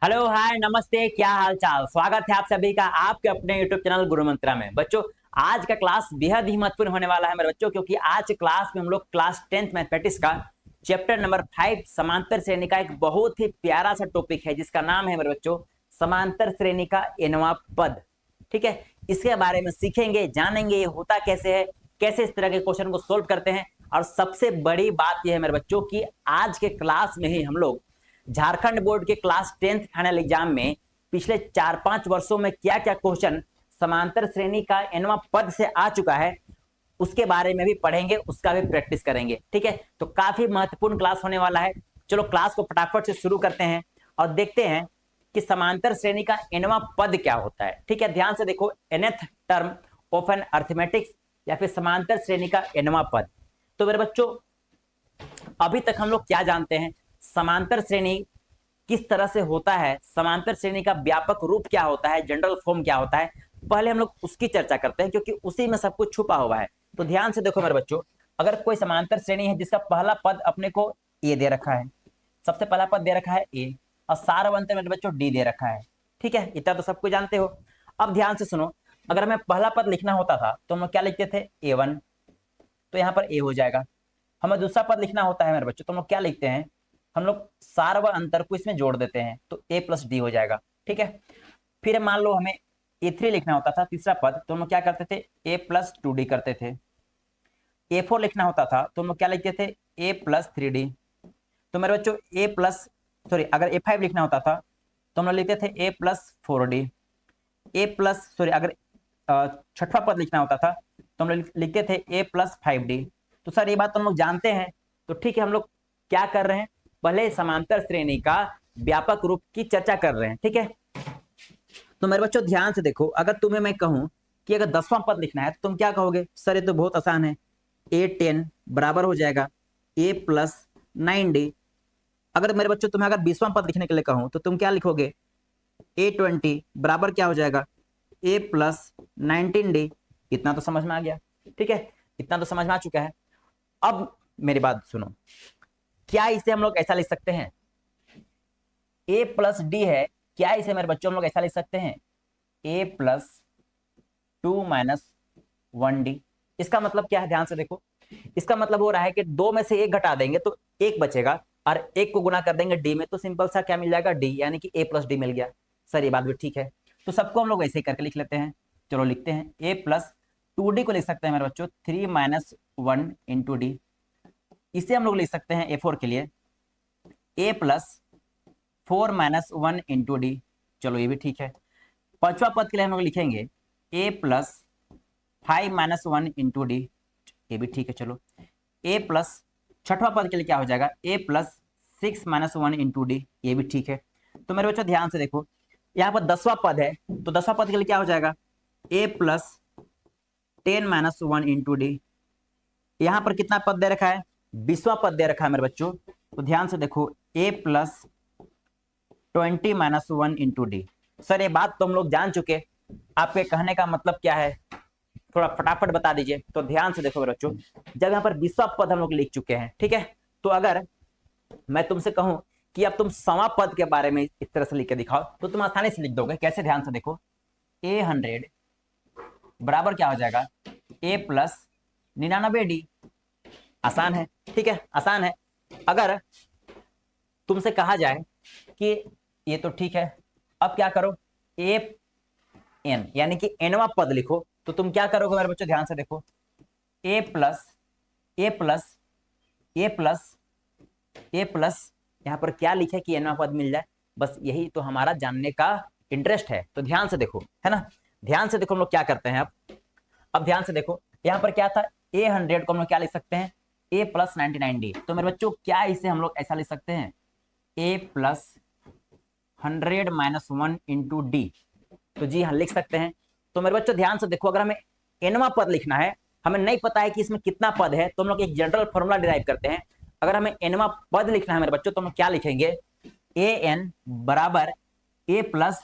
Hello hi नमस्ते, क्या हाल चाल। स्वागत है आप सभी का आपके अपने यूट्यूब चैनल गुरु मंत्रा में। बच्चों, आज का क्लास बेहद ही महत्वपूर्ण होने वाला है मेरे बच्चों, क्योंकि आज क्लास में हम लोग क्लास 10th मैथमेटिक्स का चैप्टर नंबर 5 समांतर श्रेणी का एक बहुत ही प्यारा सा टॉपिक है, जिसका नाम है मेरे बच्चों समांतर श्रेणी का nवां पद। ठीक है, इसके बारे में सीखेंगे, जानेंगे ये होता कैसे है, कैसे इस तरह के क्वेश्चन को सोल्व करते हैं। और सबसे बड़ी बात यह है मेरे बच्चों की आज के क्लास में ही हम लोग झारखंड बोर्ड के क्लास 10th फाइनल एग्जाम में पिछले 4-5 वर्षों में क्या क्या क्वेश्चन समांतर श्रेणी का nवां पद से आ चुका है, उसके बारे में भी पढ़ेंगे, उसका भी प्रैक्टिस करेंगे। ठीक है, तो काफी महत्वपूर्ण क्लास होने वाला है। चलो क्लास को फटाफट से शुरू करते हैं और देखते हैं कि समांतर श्रेणी का nवां पद क्या होता है। ठीक है, ध्यान से देखो, nth term of an arithmetics या फिर समांतर श्रेणी का nवां पद। तो मेरे बच्चों, अभी तक हम लोग क्या जानते हैं, समांतर श्रेणी किस तरह से होता है, समांतर श्रेणी का व्यापक रूप क्या होता है, जनरल फॉर्म क्या होता है, पहले हम लोग उसकी चर्चा करते हैं, क्योंकि उसी में सब कुछ छुपा हुआ है। तो ध्यान से देखो मेरे बच्चों, अगर कोई समांतर श्रेणी है जिसका पहला पद अपने को ए दे रखा है, सबसे पहला पद दे रखा है ए, और सारवंत मेरे बच्चों डी दे रखा है। ठीक है, इतना तो सब कुछ जानते हो। अब ध्यान से सुनो, अगर हमें पहला पद लिखना होता था तो हम लोग क्या लिखते थे, A1, तो यहाँ पर ए हो जाएगा। हमें दूसरा पद लिखना होता है मेरे बच्चों, तो हम लोग क्या लिखते हैं, हम लोग सार व अंतर को इसमें जोड़ देते हैं, तो a प्लस डी हो जाएगा। ठीक है, फिर मान लो हमें A3 लिखना होता था तीसरा पद, तो हम लोग क्या करते थे, a प्लस 2d करते थे। A4 लिखना होता था तो हम लोग क्या लिखते थे, a प्लस 3d। तो मेरे बच्चों अगर A5 लिखना होता था तो हम लोग लिखते थे a प्लस 4d। अगर छठवां पद लिखना होता था तो हम लोग लिखते थे a प्लस 5d। तो सर ये बात तो हम लोग जानते हैं, तो ठीक है, हम लोग क्या कर रहे हैं, पहले समांतर श्रेणी का व्यापक रूप की चर्चा कर रहे हैं। ठीक है, तो मेरे बच्चों ध्यान से देखो, अगर तुम्हें मैं कहूं कि अगर 10वां पद लिखना है तो तुम क्या कहोगे, सर ये तो बहुत आसान है, A10 बराबर हो जाएगा a प्लस 9d। अगर मेरे बच्चों तुम्हें अगर 20वां पद लिखने के लिए कहूं तो तुम क्या लिखोगे, A20 बराबर क्या हो जाएगा, a प्लस 19d। इतना तो समझ में आ गया। ठीक है, इतना तो समझ में आ चुका है। अब मेरी बात सुनो, क्या इसे हम लोग ऐसा लिख सकते हैं, a प्लस डी है, क्या इसे मेरे बच्चों हम लोग ऐसा लिख सकते हैं, a प्लस 2 माइनस 1d। इसका मतलब क्या है, ध्यान से देखो, इसका मतलब हो रहा है कि दो में से एक घटा देंगे तो एक बचेगा, और एक को गुना कर देंगे डी में, तो सिंपल सा क्या मिल जाएगा, डी, यानी कि a प्लस डी मिल गया। सर ये बात भी ठीक है, तो सबको हम लोग ऐसे ही करके लिख लेते हैं। चलो लिखते हैं, a प्लस 2d को लिख सकते हैं मेरे बच्चों 3 माइनस 1 इंटू डी। इसे हम लोग लिख सकते हैं A4 के लिए a plus 4 minus 1 into D. चलो ये भी ठीक है। पांचवा पद के लिए हम लोग लिखेंगे a plus 5 minus 1 into D. ये भी ठीक है। चलो a प्लस, छठवां पद के लिए क्या हो जाएगा, a plus 6 minus 1 into D. ये भी ठीक है। तो मेरे बच्चों ध्यान से देखो, यहाँ पर 10वां पद है, तो 10वां पद के लिए क्या हो जाएगा, a plus 10 minus 1 into D. यहाँ पर कितना पद दे रखा है, 20वां पद दे रखा है मेरे बच्चों, तो ध्यान से देखो, a plus 20 minus 1 into D. Sir ये बात तो हम लोग जान चुके, आपके कहने का मतलब क्या है, थोड़ा फटाफट बता दीजिए। तो ध्यान से देखो मेरे बच्चों, जब यहाँ पर 20वां पद हम लोग लिख चुके हैं, ठीक है, तो अगर मैं तुमसे कहूं कि अब तुम 100वां पद के बारे में इस तरह से लिख के दिखाओ, तो तुम आसानी से लिख दोगे। कैसे, ध्यान से देखो, a100 बराबर क्या हो जाएगा, a प्लस 99d। आसान है, ठीक है, आसान है। अगर तुमसे कहा जाए कि ये तो ठीक है, अब क्या करो, an यानी कि nवां पद लिखो, तो तुम क्या करोगे मेरे बच्चों, ध्यान से देखो, a प्लस यहां पर क्या लिखे कि nवां पद मिल जाए, बस यही तो हमारा जानने का इंटरेस्ट है। तो ध्यान से देखो, है ना, ध्यान से देखो हम लोग क्या करते हैं। अब ध्यान से देखो, यहां पर क्या था, a100 को हम लोग क्या लिख सकते हैं, a प्लस 99d। तो मेरे बच्चों क्या इसे हम लोग ऐसा लिख सकते हैं, a plus 100 minus 1 into D. तो जी हाँ, लिख सकते हैं। तो मेरे बच्चों ध्यान से देखो, अगर हमें nवां पद लिखना है, हमें नहीं पता है कि इसमें कितना पद है, तो हम लोग एक जनरल फॉर्मूला डिराइव करते हैं। अगर हमें nवां पद लिखना है मेरे बच्चों, तो हम लोग क्या लिखेंगे, an बराबर a plus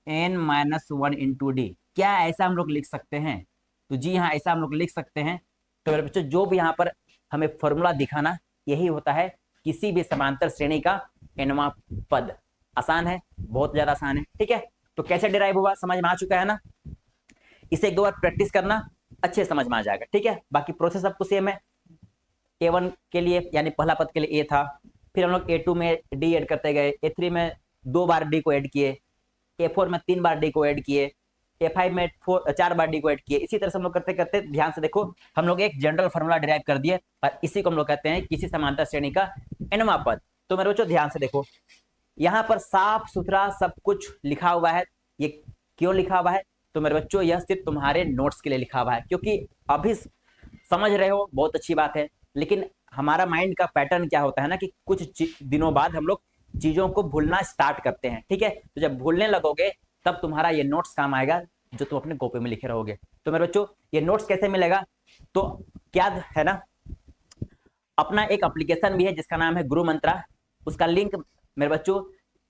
n minus 1 into D. क्या ऐसा हम लोग लिख सकते हैं, तो जी हाँ, ऐसा हम लोग लिख सकते हैं। तो मेरे बच्चों जो भी यहाँ पर हमें फॉर्मूला दिखाना, यही होता है किसी भी समांतर श्रेणी का nवां पद। आसान है, बहुत ज्यादा आसान है। ठीक है, तो कैसे डिराइव हुआ समझ में आ चुका है ना। इसे एक दो बार प्रैक्टिस करना, अच्छे समझ में आ जाएगा। ठीक है, बाकी प्रोसेस आपको सेम है। A1 के लिए यानी पहला पद के लिए A था, फिर हम लोग A2 में D ऐड करते गए, A3 में 2 बार D को ऐड किए, A4 में 3 बार D को ऐड किए, A5 में 4 बार D को ऐड किए। इसी तरह से हम लोग करते करते ध्यान से देखो हम लोग एक जनरल फॉर्मूला डिराइव कर दिए, और इसी को हम लोग कहते हैं किसी समांतर श्रेणी का nवां पद। तो मेरे बच्चों ध्यान से देखो, यहाँ पर साफ सुथरा सब कुछ लिखा हुआ है। ये क्यों लिखा हुआ है? तो मेरे बच्चों यह सिर्फ तुम्हारे नोट्स के लिए लिखा हुआ है, क्योंकि अभी समझ रहे हो बहुत अच्छी बात है, लेकिन हमारा माइंड का पैटर्न क्या होता है ना कि कुछ दिनों बाद हम लोग चीजों को भूलना स्टार्ट करते हैं। ठीक है, तो जब भूलने लगोगे तब तुम्हारा ये नोट्स काम आएगा जो तुम अपने कॉपी में लिखे रहोगे। तो मेरे बच्चों ये नोट्स कैसे मिलेगा? तो क्या है ना, अपना एक एप्लीकेशन भी है जिसका नाम है गुरु मंत्रा। उसका लिंक मेरे बच्चों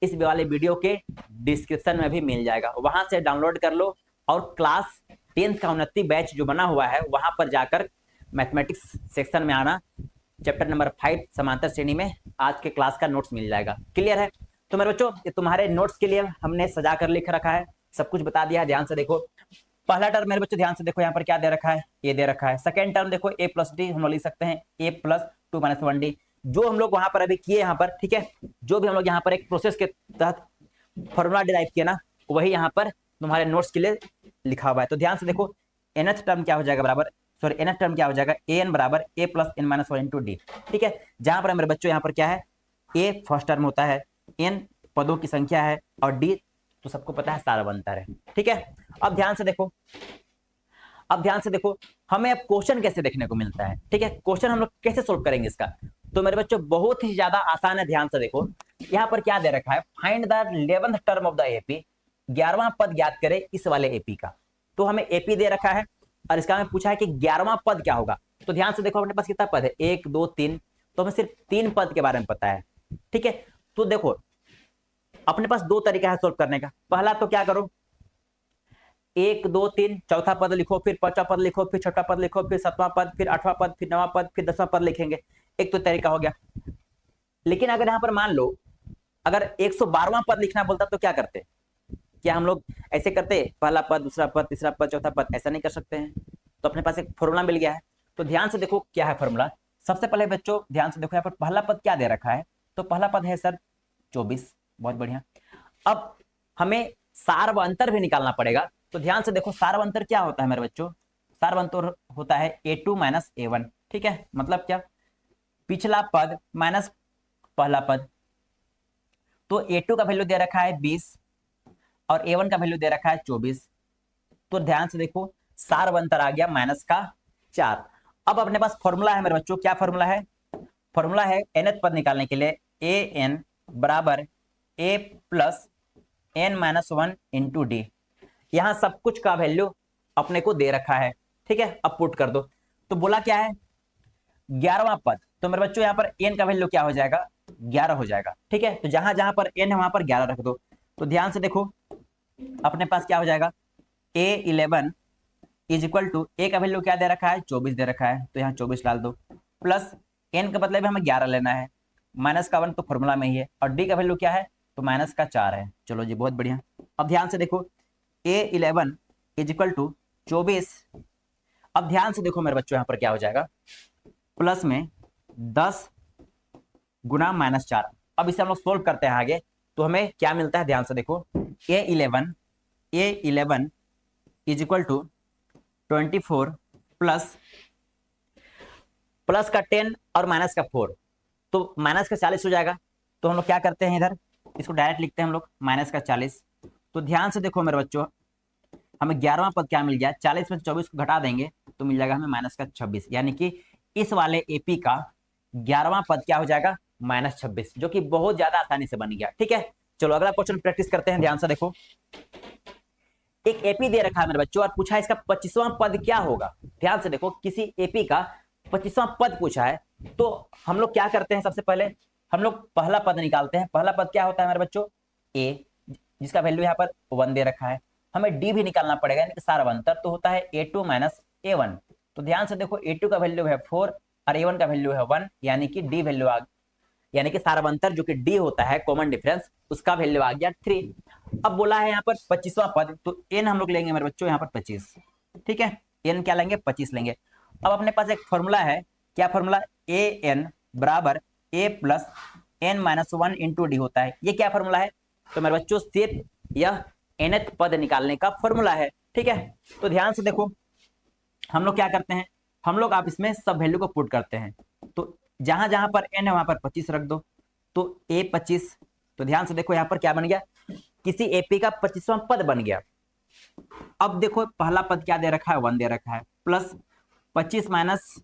इस वाले वीडियो के डिस्क्रिप्शन में भी मिल जाएगा, वहां से डाउनलोड कर लो और क्लास 10th का उन्नति बैच जो बना हुआ है वहां पर जाकर मैथमेटिक्स सेक्शन में आना, चैप्टर नंबर 5 समांतर श्रेणी में आज के क्लास का नोट्स मिल जाएगा। क्लियर है? तो मेरे बच्चों ये तुम्हारे नोट्स के लिए हमने सजा कर लिख रखा है, सब कुछ बता दिया है। ध्यान से देखो, पहला टर्म मेरे बच्चों ध्यान से देखो, यहाँ पर क्या दे रखा है? ए दे रखा है। सेकेंड टर्म देखो a प्लस डी हम लोग लिख सकते हैं a प्लस 2 माइनस 1d, जो हम लोग वहां पर अभी किए यहाँ पर। ठीक है, जो भी हम लोग यहाँ पर एक प्रोसेस के तहत फॉर्मूला डिराइव किया ना, वही यहाँ पर तुम्हारे नोट्स के लिए लिखा हुआ है। तो ध्यान से देखो, nth टर्म क्या हो जाएगा बराबर, सॉरी nth टर्म क्या हो जाएगा, an बराबर a plus n minus 1 into D. ठीक है, जहां पर मेरे बच्चों यहाँ पर क्या है, a फर्स्ट टर्म होता है, n पदों की संख्या है, और d तो सबको पता है सारवंतर है। ठीक है, अब ध्यान से देखो, अब ध्यान से देखो हमें अब क्वेश्चन कैसे देखने को मिलता है। ठीक है, क्वेश्चन हम लोग कैसे सोल्व करेंगे इसका? तो मेरे बच्चों बहुत ही ज्यादा आसान है। ध्यान से देखो, यहाँ पर क्या दे रखा है, find the 11th term of the AP, 11वां पद ज्ञात करे इस वाले एपी का। तो हमें एपी दे रखा है और इसका हमें पूछा है कि 11वां पद क्या होगा। तो ध्यान से देखो अपने पास कितना पद है, 1 2 3, तो हमें सिर्फ 3 पद के बारे में पता है। ठीक है, तो देखो अपने पास 2 तरीका है सोल्व करने का। पहला तो क्या करो, 1 2 3 चौथा पद लिखो, फिर 5वां पद लिखो, फिर 6वां पद लिखो, फिर 7वां पद, फिर 8वां पद, फिर 9वां पद, फिर 10वां पद लिखेंगे। एक तो तरीका हो गया। लेकिन अगर यहाँ पर मान लो अगर 112वां पद लिखना बोलता तो क्या करते? क्या हम लोग ऐसे करते, पहला पद दूसरा पद तीसरा पद चौथा पद? ऐसा नहीं कर सकते हैं। तो अपने पास एक फॉर्मूला मिल गया है। तो ध्यान से देखो क्या है फॉर्मूला। सबसे पहले बच्चों ध्यान से देखो, यहाँ पर पहला पद क्या दे रखा है, तो पहला पद है सर 24। बहुत बढ़िया। अब हमें सार व अंतर भी निकालना पड़ेगा। तो ध्यान से देखो सार व अंतर क्या होता है मेरे बच्चों, सार व अंतर होता है a2 माइनस a1। ठीक है, मतलब क्या, पिछला पद माइनस पहला पद। तो a2 का वैल्यू दे रखा है 20 और a1 का वैल्यू दे रखा है 24। तो ध्यान से देखो सार व अंतर आ गया माइनस का 4। अब अपने पास फॉर्मूला है मेरे बच्चों, क्या फॉर्मूला है? फॉर्मूला है nth पद निकालने के लिए an बराबर a plus n minus 1 into D. यहां सब कुछ का वैल्यू अपने को दे रखा है। ठीक है, अब पुट कर दो। तो बोला क्या है, 11वां पद। तो मेरे बच्चों यहाँ पर n का वैल्यू क्या हो जाएगा, 11 हो जाएगा। ठीक है, तो जहां जहां पर n है वहां पर 11 रख दो। तो ध्यान से देखो अपने पास क्या हो जाएगा, a11 is equal to, a का वैल्यू क्या दे रखा है, 24 दे रखा है, तो यहाँ 24 डाल दो, प्लस n का मतलब हमें 11 लेना है, माइनस का 1 तो फॉर्मूला में ही है, और d का वैल्यू क्या है, तो माइनस का 4 है। चलो जी बहुत बढ़िया। अब ध्यान से देखो a11 इज इक्वल टू 24। अब ध्यान से देखो मेरे बच्चों यहाँ पर क्या हो जाएगा, प्लस में 10 गुना माइनस 4। अब इसे हम लोग सोल्व करते हैं आगे, तो हमें क्या मिलता है, ध्यान से देखो a11 is equal to 24 plus का 10 और माइनस का 4, तो माइनस का 40 हो जाएगा। तो हम लोग क्या करते हैं, इधर इसको डायरेक्ट लिखते हैं हम लोग माइनस का 40। तो ध्यान से देखो मेरे बच्चों हमें 11वां पद क्या मिल गया, 40 में 24 को घटा देंगे तो मिल जाएगा हमें माइनस का 26। यानी कि इस वाले एपी का 11वां पद क्या हो जाएगा, माइनस 26, जो कि बहुत ज्यादा आसानी से बन गया। ठीक है, चलो अगला क्वेश्चन प्रैक्टिस करते हैं। ध्यान से देखो, एक एपी दे रखा है मेरे बच्चों और पूछा है इसका 25वां पद क्या होगा। ध्यान से देखो किसी एपी का 25वां पद पूछा है, तो हम लोग क्या करते हैं, सबसे पहले हम लोग पहला पद निकालते हैं। पहला पद क्या होता है मेरे बच्चों, a, जिसका वैल्यू यहाँ पर 1 दे रखा है। हमें d भी निकालना पड़ेगा, यानी कि सारवंतर तो होता है a2 माइनस a1। तो ध्यान से देखो a2 का वैल्यू है 4 और a1 का वैल्यू है 1, यानी कि d वैल्यू आ यानी कि सारवंतर जो कि डी होता है कॉमन डिफरेंस, उसका वैल्यू आ गया 3। अब बोला है यहाँ पर 25वां पद, तो एन हम लोग लेंगे मेरे बच्चों यहाँ पर 25, ठीक है, एन क्या लेंगे 25 लेंगे। अब अपने पास एक फॉर्मूला है, क्या फॉर्मूला, ए एन बराबर A plus N minus 1 into D होता है। ये क्या फॉर्मूला है, तो मेरे बच्चों सिर्फ यह nth पद निकालने का फॉर्मूला है, ठीक है। तो ध्यान से देखो, हम लोग क्या करते हैं, हम लोग आप इसमें सब वैल्यू को पुट करते हैं, तो जहां जहां पर n है वहां पर 25 रख दो, तो a 25, तो ध्यान से देखो यहाँ पर क्या बन गया, किसी एपी का 25वां पद बन गया। अब देखो पहला पद क्या दे रखा है, 1 दे रखा है, प्लस 25 माइनस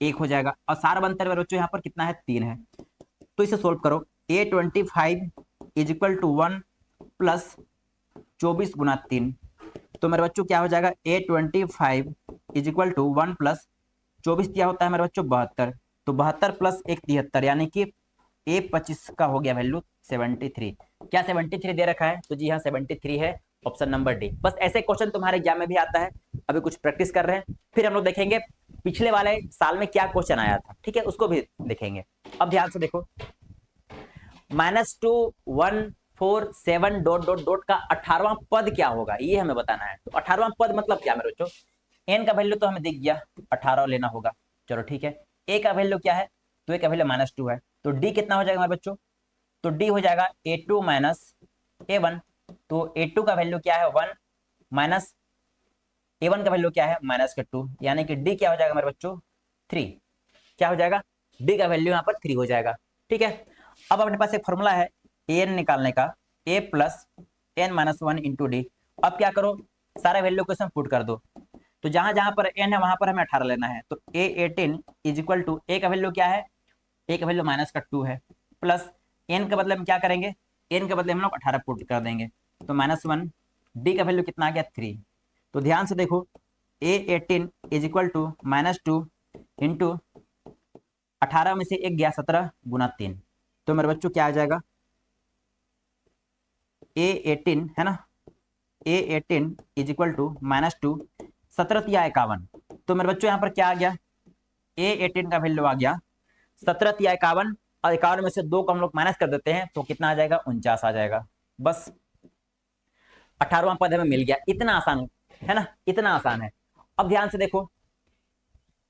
1 हो जाएगा, और सारवंतर बच्चों यहाँ पर कितना है, 3 है। तो इसे सोल्व करो, a25 is equal to 1 plus 24 गुना 3, तो मेरे बच्चों क्या हो जाएगा, a25 is equal to 1 plus 24 क्या होता है मेरे बच्चों 72, तो 72 प्लस 1 73, यानी कि a25 का हो गया वैल्यू 73। क्या 73 दे रखा है, तो जी हाँ 73 है, ऑप्शन नंबर डी। बस ऐसे क्वेश्चन तुम्हारे एग्जाम में भी आता है, अभी कुछ प्रैक्टिस कर रहे हैं, फिर हम लोग देखेंगे पिछले वाले साल में क्या क्वेश्चन आया था, ठीक है, उसको भी देखेंगे। अब ध्यान से देखो, -2147 डॉट डॉट डॉट का 18वां पद क्या होगा, ये हमें बताना है। तो 18वां पद मतलब क्या मेरे बच्चों, एन का वैल्यू तो हमें दिख गया, 18 लेना होगा, चलो ठीक है। ए का वैल्यू क्या है, तो ए का वैल्यू -2 है, तो डी कितना हो जाएगा मेरे बच्चों, तो डी हो जाएगा a2 माइनस a1, तो a2 का वैल्यू क्या है 1 माइनस a1 का वैल्यू क्या है -2, यानी कि डी क्या हो जाएगा मेरे बच्चों 3, क्या हो जाएगा, डी का वैल्यू यहाँ पर 3 हो जाएगा, ठीक है। अब अपने पास एक फॉर्मूला है एन निकालने का, a plus N minus 1 into D. अब क्या करो, सारे वैल्यू को इसमें पुट कर दो, तो जहां जहां पर n है वहां पर हमें 18 लेना है, तो a18 इज इक्वल टू, ए का वैल्यू क्या है, ए का वैल्यू -2 है, प्लस n के बदले में क्या करेंगे, n के बदले हम लोग 18 पुट कर देंगे, तो -1, डी का वैल्यू कितना आ गया 3। तो ध्यान से देखो, a18 is equal to -2 into 18 में से 1 गया 17 गुना 3, तो मेरे बच्चों क्या आ जाएगा, a18 है ना, a18 इज इक्वल टू -2, 17 या 51, तो मेरे बच्चों यहाँ पर क्या आ गया, a18 का वैल्यू आ गया 17 या 51, और 51 में से 2 को हम लोग माइनस कर देते हैं, तो कितना आ जाएगा 49 आ जाएगा। बस 18वां पद हमें मिल गया, इतना आसान है ना, इतना आसान है। अब ध्यान से देखो,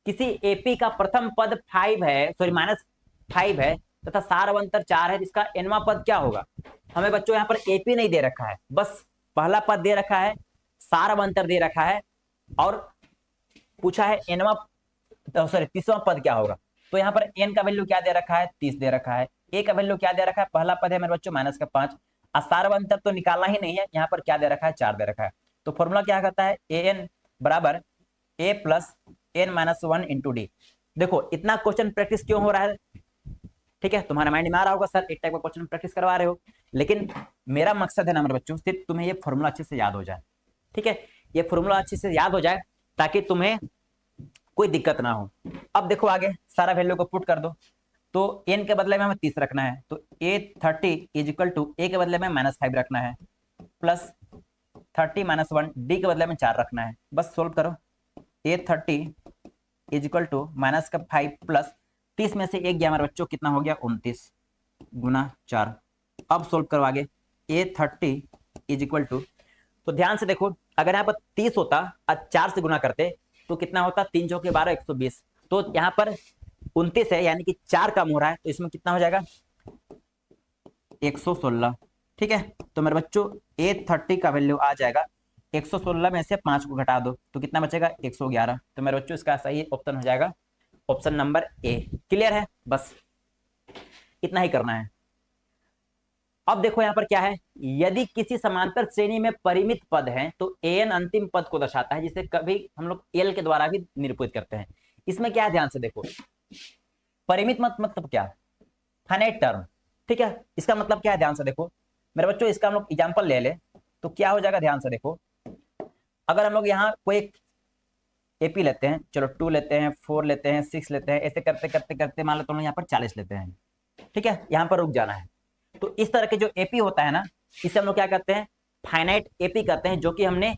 किसी एपी का प्रथम पद 5 है, सॉरी -5 है, तथा सारवंतर 4 है, जिसका nवां पद क्या होगा। हमें बच्चों यहाँ पर एपी नहीं दे रखा है, बस पहला पद दे रखा है, सारवंतर दे रखा है, और पूछा है तीसवां पद क्या होगा। तो यहाँ पर n का वैल्यू क्या दे रखा है 30 दे रखा है, a का वैल्यू क्या दे रखा है, पहला पद है मेरे बच्चों -5, सारवंतर तो निकालना ही नहीं है, यहाँ पर क्या दे रखा है 4 दे रखा है। तो फॉर्मूला क्या कहता है, an बराबर a plus n minus 1 into D. देखो इतना क्वेश्चन प्रैक्टिस क्यों हो रहा है, ठीक है, तुम्हारे माइंड में आ रहा होगा सर एक टाइप का क्वेश्चन प्रैक्टिस करवा रहे हो, लेकिन मेरा मकसद है ना मेरे बच्चों, सिर्फ तुम्हें ये फॉर्मूला अच्छे से याद हो जाए, ठीक है, ये फॉर्मूला अच्छे से याद हो जाए ताकि तुम्हें कोई दिक्कत ना हो। अब देखो आगे सारा वैल्यू को पुट कर दो, तो n के बदले में हमें 30 रखना है, तो a30 is equal to a के बदले में -5 रखना है, प्लस 30 माइनस 1, डी के बदले में 4 रखना है। बस सोल्व करो, a30 is equal to -5 plus 30 में से 1 गया हमारे बच्चों, कितना हो गया 29 गुना 4। अब सोल्व करो आगे, a30 इज इक्वल टू, तो ध्यान से देखो, अगर यहाँ पर 30 होता और 4 से गुना करते तो कितना होता, 3 चौके 12 120, तो यहाँ पर 29 है, यानी कि 4 कम हो रहा है, तो इसमें कितना हो जाएगा 116, ठीक है। तो मेरे बच्चों a30 का वैल्यू आ जाएगा 116 में से 5 को घटा दो, तो कितना बचेगा 111, तो मेरे बच्चों इसका सही ऑप्शन हो जाएगा ऑप्शन नंबर ए। क्लियर है, बस इतना ही करना है। अब देखो यहाँ पर क्या है, यदि किसी समांतर श्रेणी में परिमित पद हैं तो an अंतिम पद को दर्शाता है, जिसे कभी हम लोग l के द्वारा भी निरूपित करते हैं। इसमें क्या है, ध्यान से देखो, परिमित मतलब क्या, फाइनाइट टर्म, ठीक है, इसका मतलब क्या है, ध्यान से देखो मेरे बच्चों, इसका हम लोग एग्जाम्पल ले ले तो क्या हो जाएगा, ध्यान से देखो, अगर हम लोग यहाँ कोई एपी लेते हैं, चलो 2 लेते हैं, 4 लेते हैं, 6 लेते हैं, ऐसे करते करते करते मान लो तुम यहाँ पर 40 लेते हैं, ठीक है, यहाँ पर रुक जाना है। तो इस तरह के जो एपी होता है ना, इसे हम लोग क्या कहते हैं, फाइनाइट एपी कहते हैं, जो कि हमने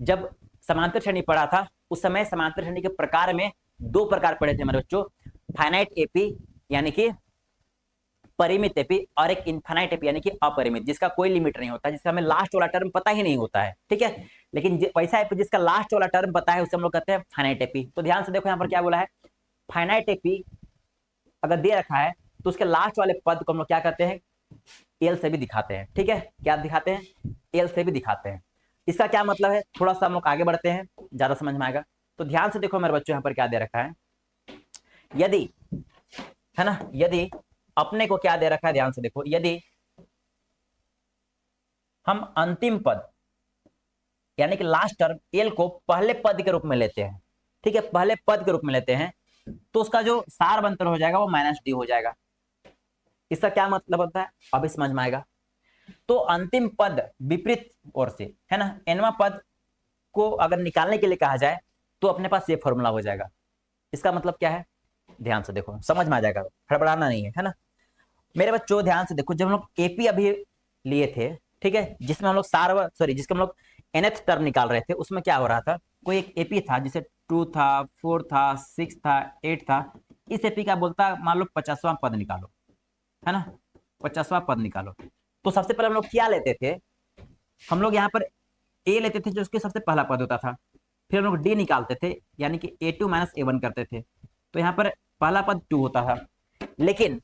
जब समांतर श्रेणी पढ़ा था उस समय समांतर श्रेणी के प्रकार में 2 प्रकार पढ़े थे मेरे बच्चों, फाइनाइट एपी यानी कि परिमित एपी और एक इनफाइनाइट एपी यानी कि अपरिमित, जिसका कोई लिमिट नहीं होता, जिसका हमें लास्ट वाला टर्म पता ही नहीं होता है, ठीक है। लेकिन वैसा एपी जिसका लास्ट वाला टर्म पता है उसे हम लोग कहते हैं फाइनाइट एपी। तो ध्यान से देखो यहाँ पर क्या बोला है, फाइनाइट एपी अगर दे रखा है तो उसके लास्ट वाले पद को हम लोग क्या कहते हैं, एल से भी दिखाते हैं, ठीक है। क्या दिखाते हैं, एल से भी दिखाते हैं। इसका क्या मतलब है, थोड़ा सा हम लोग आगे बढ़ते हैं, ज्यादा समझ में आएगा। तो ध्यान से देखो मेरे बच्चों यहाँ पर क्या दे रखा है, यदि, है ना, यदि अपने को क्या दे रखा है, ध्यान से देखो, यदि हम अंतिम पद यानी कि लास्ट टर्म एल को पहले पद के रूप में लेते हैं, ठीक है, पहले पद के रूप में लेते हैं, तो उसका जो सारवंतर हो जाएगा वो -d हो जाएगा। इसका क्या मतलब होता है, अभी समझ में आएगा। तो अंतिम पद विपरीत ओर से, है ना, nवां पद को अगर निकालने के लिए कहा जाए तो अपने पास ये फॉर्मूला हो जाएगा। इसका मतलब क्या है, ध्यान से देखो, समझ में आ जाएगा, हड़बड़ाना नहीं है ना मेरे बच्चों। ध्यान से देखो, जब हम लोग एपी अभी लिए थे, ठीक है, जिसमें हम लोग जिसमें हम लोग nth टर्म निकाल रहे थे, उसमें क्या हो रहा था, कोई एक एपी था जिसे 2 था, 4 था, 6 था, 8 था। इस एपी का बोलता मान लो 50वां पद निकालो, है ना, 50वां पद निकालो। तो सबसे पहले हम लोग क्या लेते थे, हम लोग यहाँ पर ए लेते थे जो उसके सबसे पहला पद होता था, फिर हम लोग डी निकालते थे यानी कि A2 - A1 करते थे, तो यहाँ पर पहला पद 2 होता था। लेकिन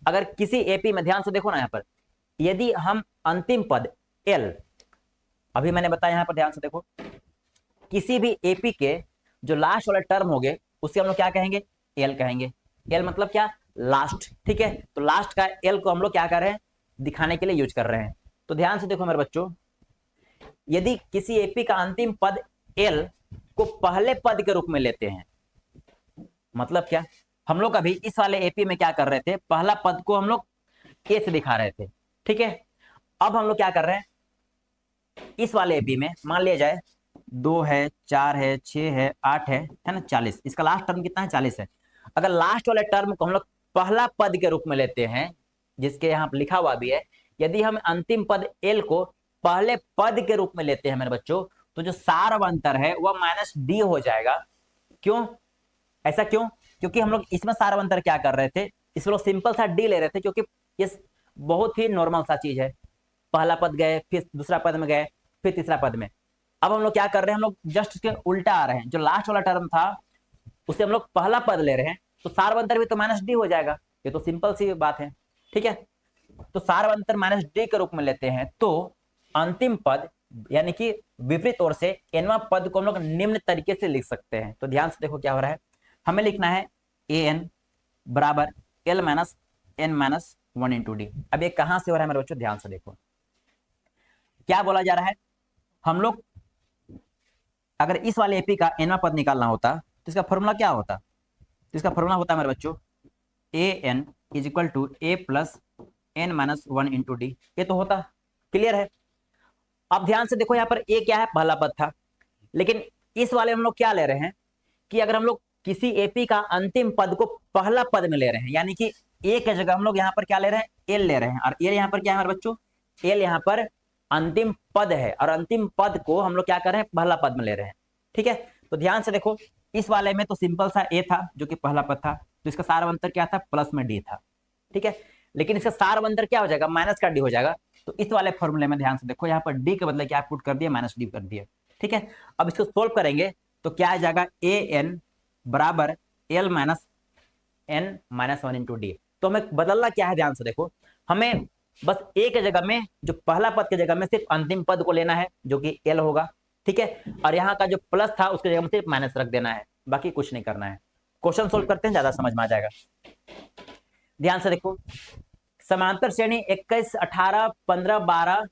अगर किसी एपी में, ध्यान से देखो ना यहाँ पर, यदि हम अंतिम पद एल, अभी मैंने बताया यहाँ पर ध्यान से देखो, किसी भी एपी के जो लास्ट वाले टर्म हो गए उससे हम लोग क्या कहेंगे, एल कहेंगे। एल मतलब क्या, लास्ट, ठीक है। तो लास्ट का एल को हम लोग क्या कर रहे हैं, दिखाने के लिए यूज कर रहे हैं। तो ध्यान से देखो मेरे बच्चों, यदि किसी एपी का अंतिम पद एल को पहले पद के रूप में लेते हैं, मतलब क्या, हम लोग अभी इस वाले एपी में क्या कर रहे थे, पहला पद को हम लोग ए से दिखा रहे थे, ठीक है। अब हम लोग क्या कर रहे हैं, इस वाले एपी में मान लिया जाए 2 है, 4 है, 6 है, 8 है ना, 40। इसका लास्ट टर्म कितना है, 40 है। अगर लास्ट वाले टर्म को हम लोग पहला पद के रूप में लेते हैं, जिसके यहाँ पर लिखा हुआ भी है, यदि हम अंतिम पद एल को पहले पद के रूप में लेते हैं मेरे बच्चों, तो जो सारवंतर है वह -d हो जाएगा। क्यों, ऐसा क्यों, क्योंकि हम लोग इसमें सारवंतर क्या कर रहे थे, इसमें लोग सिंपल सा डी ले रहे थे, क्योंकि ये बहुत ही नॉर्मल सा चीज है, पहला पद गए, फिर दूसरा पद में गए, फिर तीसरा पद में। अब हम लोग क्या कर रहे हैं, हम लोग जस्ट उसके उल्टा आ रहे हैं, जो लास्ट वाला टर्म था उसे हम लोग पहला पद ले रहे हैं, तो सारवंतर भी तो -d हो जाएगा। ये तो सिंपल सी बात है, ठीक है। तो सारवंतर -d के रूप में लेते हैं, तो अंतिम पद यानी कि विपरीत ओर से nवां पद को हम लोग निम्न तरीके से लिख सकते हैं। तो ध्यान से देखो क्या हो रहा है, हमें लिखना है an बराबर l - n - 1 × d। अब ये कहां से हो रहा है मेरे बच्चों, ध्यान से देखो क्या बोला जा रहा है, हम लोग अगर इस वाले एपी का nवां पद निकालना होता तो इसका फॉर्मूला क्या होता, तो इसका फॉर्मूला होता है मेरे बच्चों an = a + n - 1 × d। ये तो होता, क्लियर है। अब ध्यान से देखो यहाँ पर ए क्या है, पहला पद था, लेकिन इस वाले हम लोग क्या ले रहे हैं कि अगर हम लोग किसी एपी का अंतिम पद को पहला पद में ले रहे हैं, यानी कि ए की जगह हम लोग यहाँ पर क्या ले रहे हैं, एल ले रहे हैं, और एल यहाँ पर क्या है हमारे बच्चों, एल यहाँ पर अंतिम पद है, और अंतिम पद को हम लोग क्या कर रहे हैं, पहला पद में ले रहे हैं, ठीक है। तो ध्यान से देखो, इस वाले में तो सिंपल सा ए था जो कि पहला पद था, तो इसका सारवंतर क्या था, +d था, ठीक है। लेकिन इसका सारवंतर क्या हो जाएगा, -d हो जाएगा। तो इस वाले फॉर्मूले में ध्यान से देखो, यहाँ पर d के बदले क्या पुट कर दिया, -d कर दिया, ठीक है। अब इसको सोल्व करेंगे तो क्या आ जाएगा, an बराबर l - n - 1 × d। तो हमें बदलना क्या है, ध्यान से देखो, हमें बस ए के जगह में, जो पहला पद के जगह में सिर्फ अंतिम पद को लेना है जो कि l होगा, ठीक है। और यहाँ का जो प्लस था उसके जगह में सिर्फ माइनस रख देना है, बाकी कुछ नहीं करना है। क्वेश्चन सोल्व करते हैं, ज्यादा समझ में आ जाएगा। ध्यान से देखो, समांतर श्रेणी 21, 18, 15, 12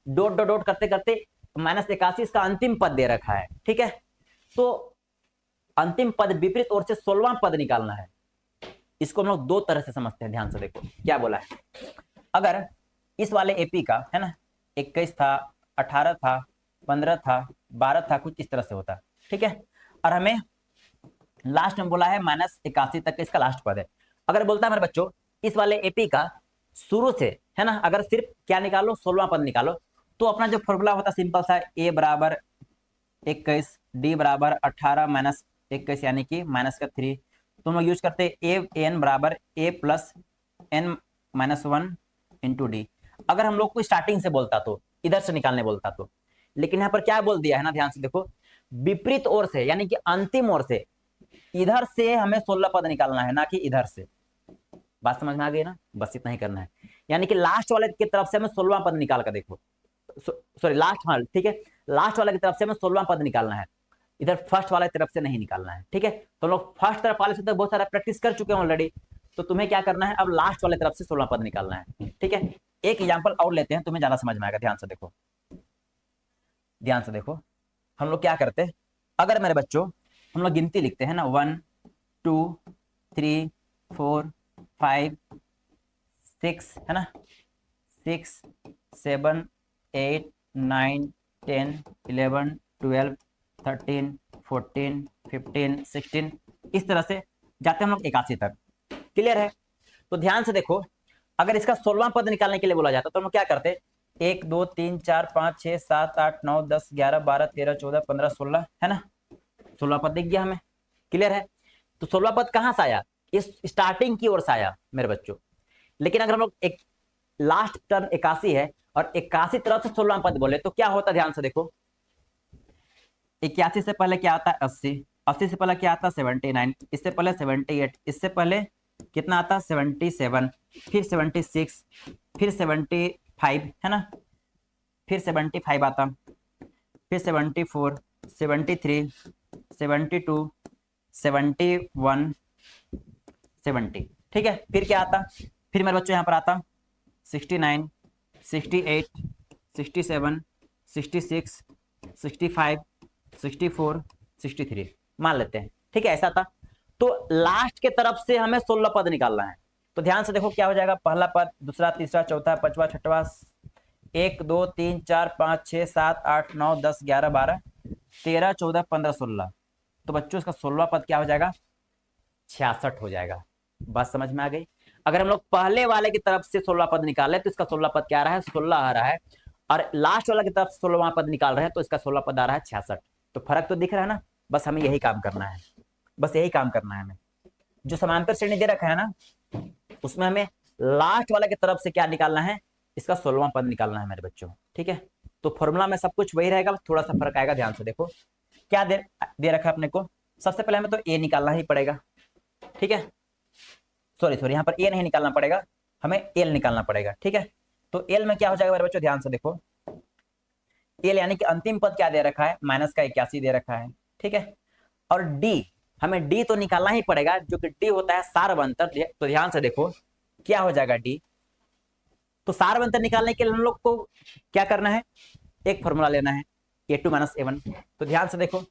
डॉट डॉट डॉट करते करते -81 इसका अंतिम पद दे रखा है, ठीक है। तो अंतिम पद विपरीत ओर से 16वां पद निकालना है। इसको हम लोग दो तरह से समझते हैं, ध्यान से देखो क्या बोला है। अगर इस वाले एपी का, है ना, 21 था, 18 था, 15 था, 12 था, कुछ इस तरह से होता, ठीक है। और हमें लास्ट में बोला है -81 तक इसका लास्ट पद है। अगर बोलता है मेरे बच्चों इस वाले एपी का शुरू से, है ना, अगर सिर्फ क्या निकालो, 16वां पद निकालो, तो अपना जो फॉर्मूला होता है सिंपल सा, a बराबर 21, d बराबर 18 - 21 यानी कि -3। तो हम लोग यूज करते हैं an बराबर a + n -1 इंटू डी। अगर हम लोग को स्टार्टिंग से बोलता तो, इधर से निकालने बोलता तो, लेकिन यहाँ पर क्या बोल दिया है ना, ध्यान से देखो, विपरीत ओर से यानी कि अंतिम ओर से, इधर से हमें 16 पद निकालना है, ना कि इधर से। बात समझ में आ गई ना, बस इतना ही करना है। यानी कि लास्ट वाले की तरफ से हमें 16वां पद निकाल कर देखो, सॉरी लास्ट, हाँ ठीक है, लास्ट वाले की तरफ से हमें 16वां पद निकालना है, इधर फर्स्ट वाले तरफ से नहीं निकालना है, ठीक है। तो लोग फर्स्ट तरफ वाले से तो बहुत सारा प्रैक्टिस कर चुके हैं ऑलरेडी, तो तुम्हें क्या करना है, अब लास्ट वाले तरफ से 16 पद निकालना है, ठीक है। एक एग्जांपल और लेते हैं, तुम्हें ज्यादा समझ में आएगा। ध्यान से देखो, ध्यान से देखो, हम लोग क्या करते हैं, अगर मेरे बच्चों हम लोग गिनती लिखते हैं ना, 1 2 3 4 5 6, है ना, 6 7 8 9 10 11 12 13 14 15 16, इस तरह से जाते हैं हम लोग 81 तक। क्लियर है? तो ध्यान से देखो, अगर इसका 16वां पद निकालने के लिए बोला जाता तो हम क्या करते, 1 2 3 4 5 6 7 8 9 10 11 12 13 14 15 16, है ना, 16 पद दिख गया हमें। क्लियर है? तो 16 पद कहां से आया, इस स्टार्टिंग की ओर से आया मेरे बच्चों। लेकिन अगर हम लोग एक लास्ट टर्म 81 है और 81 तरफ से 16वां पद बोले तो क्या होता, ध्यान से देखो, 81 से पहले क्या आता है 80, 80 से पहले क्या आता है 79, इससे पहले 78, इससे पहले कितना आता है 77, फिर 76, फिर 75, है ना, फिर 75 आता, फिर 74, 73, 72, 71, 70, ठीक है। फिर क्या आता, फिर मेरे बच्चों यहाँ पर आता 69, 68, 67, 66, 65, 64, 63 मान लेते हैं, ठीक है, ऐसा था। तो लास्ट के तरफ से हमें 16 पद निकालना है। तो ध्यान से देखो क्या हो जाएगा, पहला पद, दूसरा, तीसरा, चौथा, पांचवा, छठवा, 1 2 3 4 5 6 7 8 9 10 11 12 13 14 15 16। तो बच्चों इसका 16वां पद क्या हो जाएगा, 66 हो जाएगा। बात समझ में आ गई? अगर हम लोग पहले वाले की तरफ से 16 पद निकाले तो इसका 16 पद क्या आ रहा है, 16 आ रहा है, और लास्ट वाला की तरफ से 16वां पद निकाल रहे हैं तो इसका 16 पद आ रहा है 66। तो फर्क तो दिख रहा है ना, बस हमें यही काम करना है, बस यही काम करना है हमें। जो समांतर श्रेणी दे रखा है ना, उसमें हमें लास्ट वाले की तरफ से क्या निकालना है, इसका 16वां पद निकालना है मेरे बच्चों, ठीक है। तो फॉर्मूला में सब कुछ वही रहेगा, थोड़ा सा फर्क आएगा। ध्यान से देखो क्या दे रखा है अपने को, सबसे पहले हमें तो ए निकालना ही पड़ेगा, ठीक है, सॉरी यहाँ पर ए नहीं निकालना पड़ेगा, हमें एल निकालना पड़ेगा, ठीक है। तो एल में क्या हो जाएगा मेरे बच्चों, ध्यान से देखो, एल यानी कि अंतिम पद क्या दे रखा है, -81 दे रखा है, ठीक है। और डी, हमें डी तो निकालना ही पड़ेगा, जो कि डी होता है सारवंतर। तो ध्यान से देखो क्या हो जाएगा डी, तो सारवंतर निकालने के लिए हम लोग को क्या करना है, एक फॉर्मूला लेना है, A2 - A1। तो ध्यान से देखो,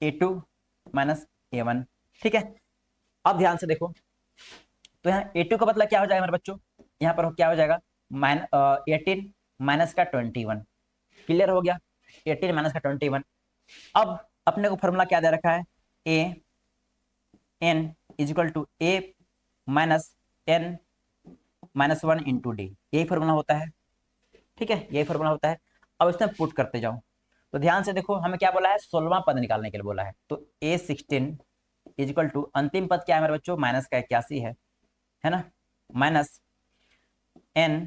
A2 - A1, ठीक है। अब ध्यान से देखो, तो यहाँ A2 का मतलब क्या हो जाएगा मेरे बच्चों, यहाँ पर क्या हो जाएगा, 18 माइनस का 21। क्लियर हो गया, 18 माइनस का 21। अब अपने को फॉर्मूला क्या दे रखा है, A n is equal to A minus n -1 into D, यही फॉर्मूला होता है, ठीक है, यही फॉर्मूला होता है। अब इसमें पुट करते जाओ, तो ध्यान से देखो हमें क्या बोला है, 16वां पद निकालने के लिए बोला है। तो A16 इजिकल टू अंतिम पद क्या है मेरे बच्चों, -81 है ना, माइनस n,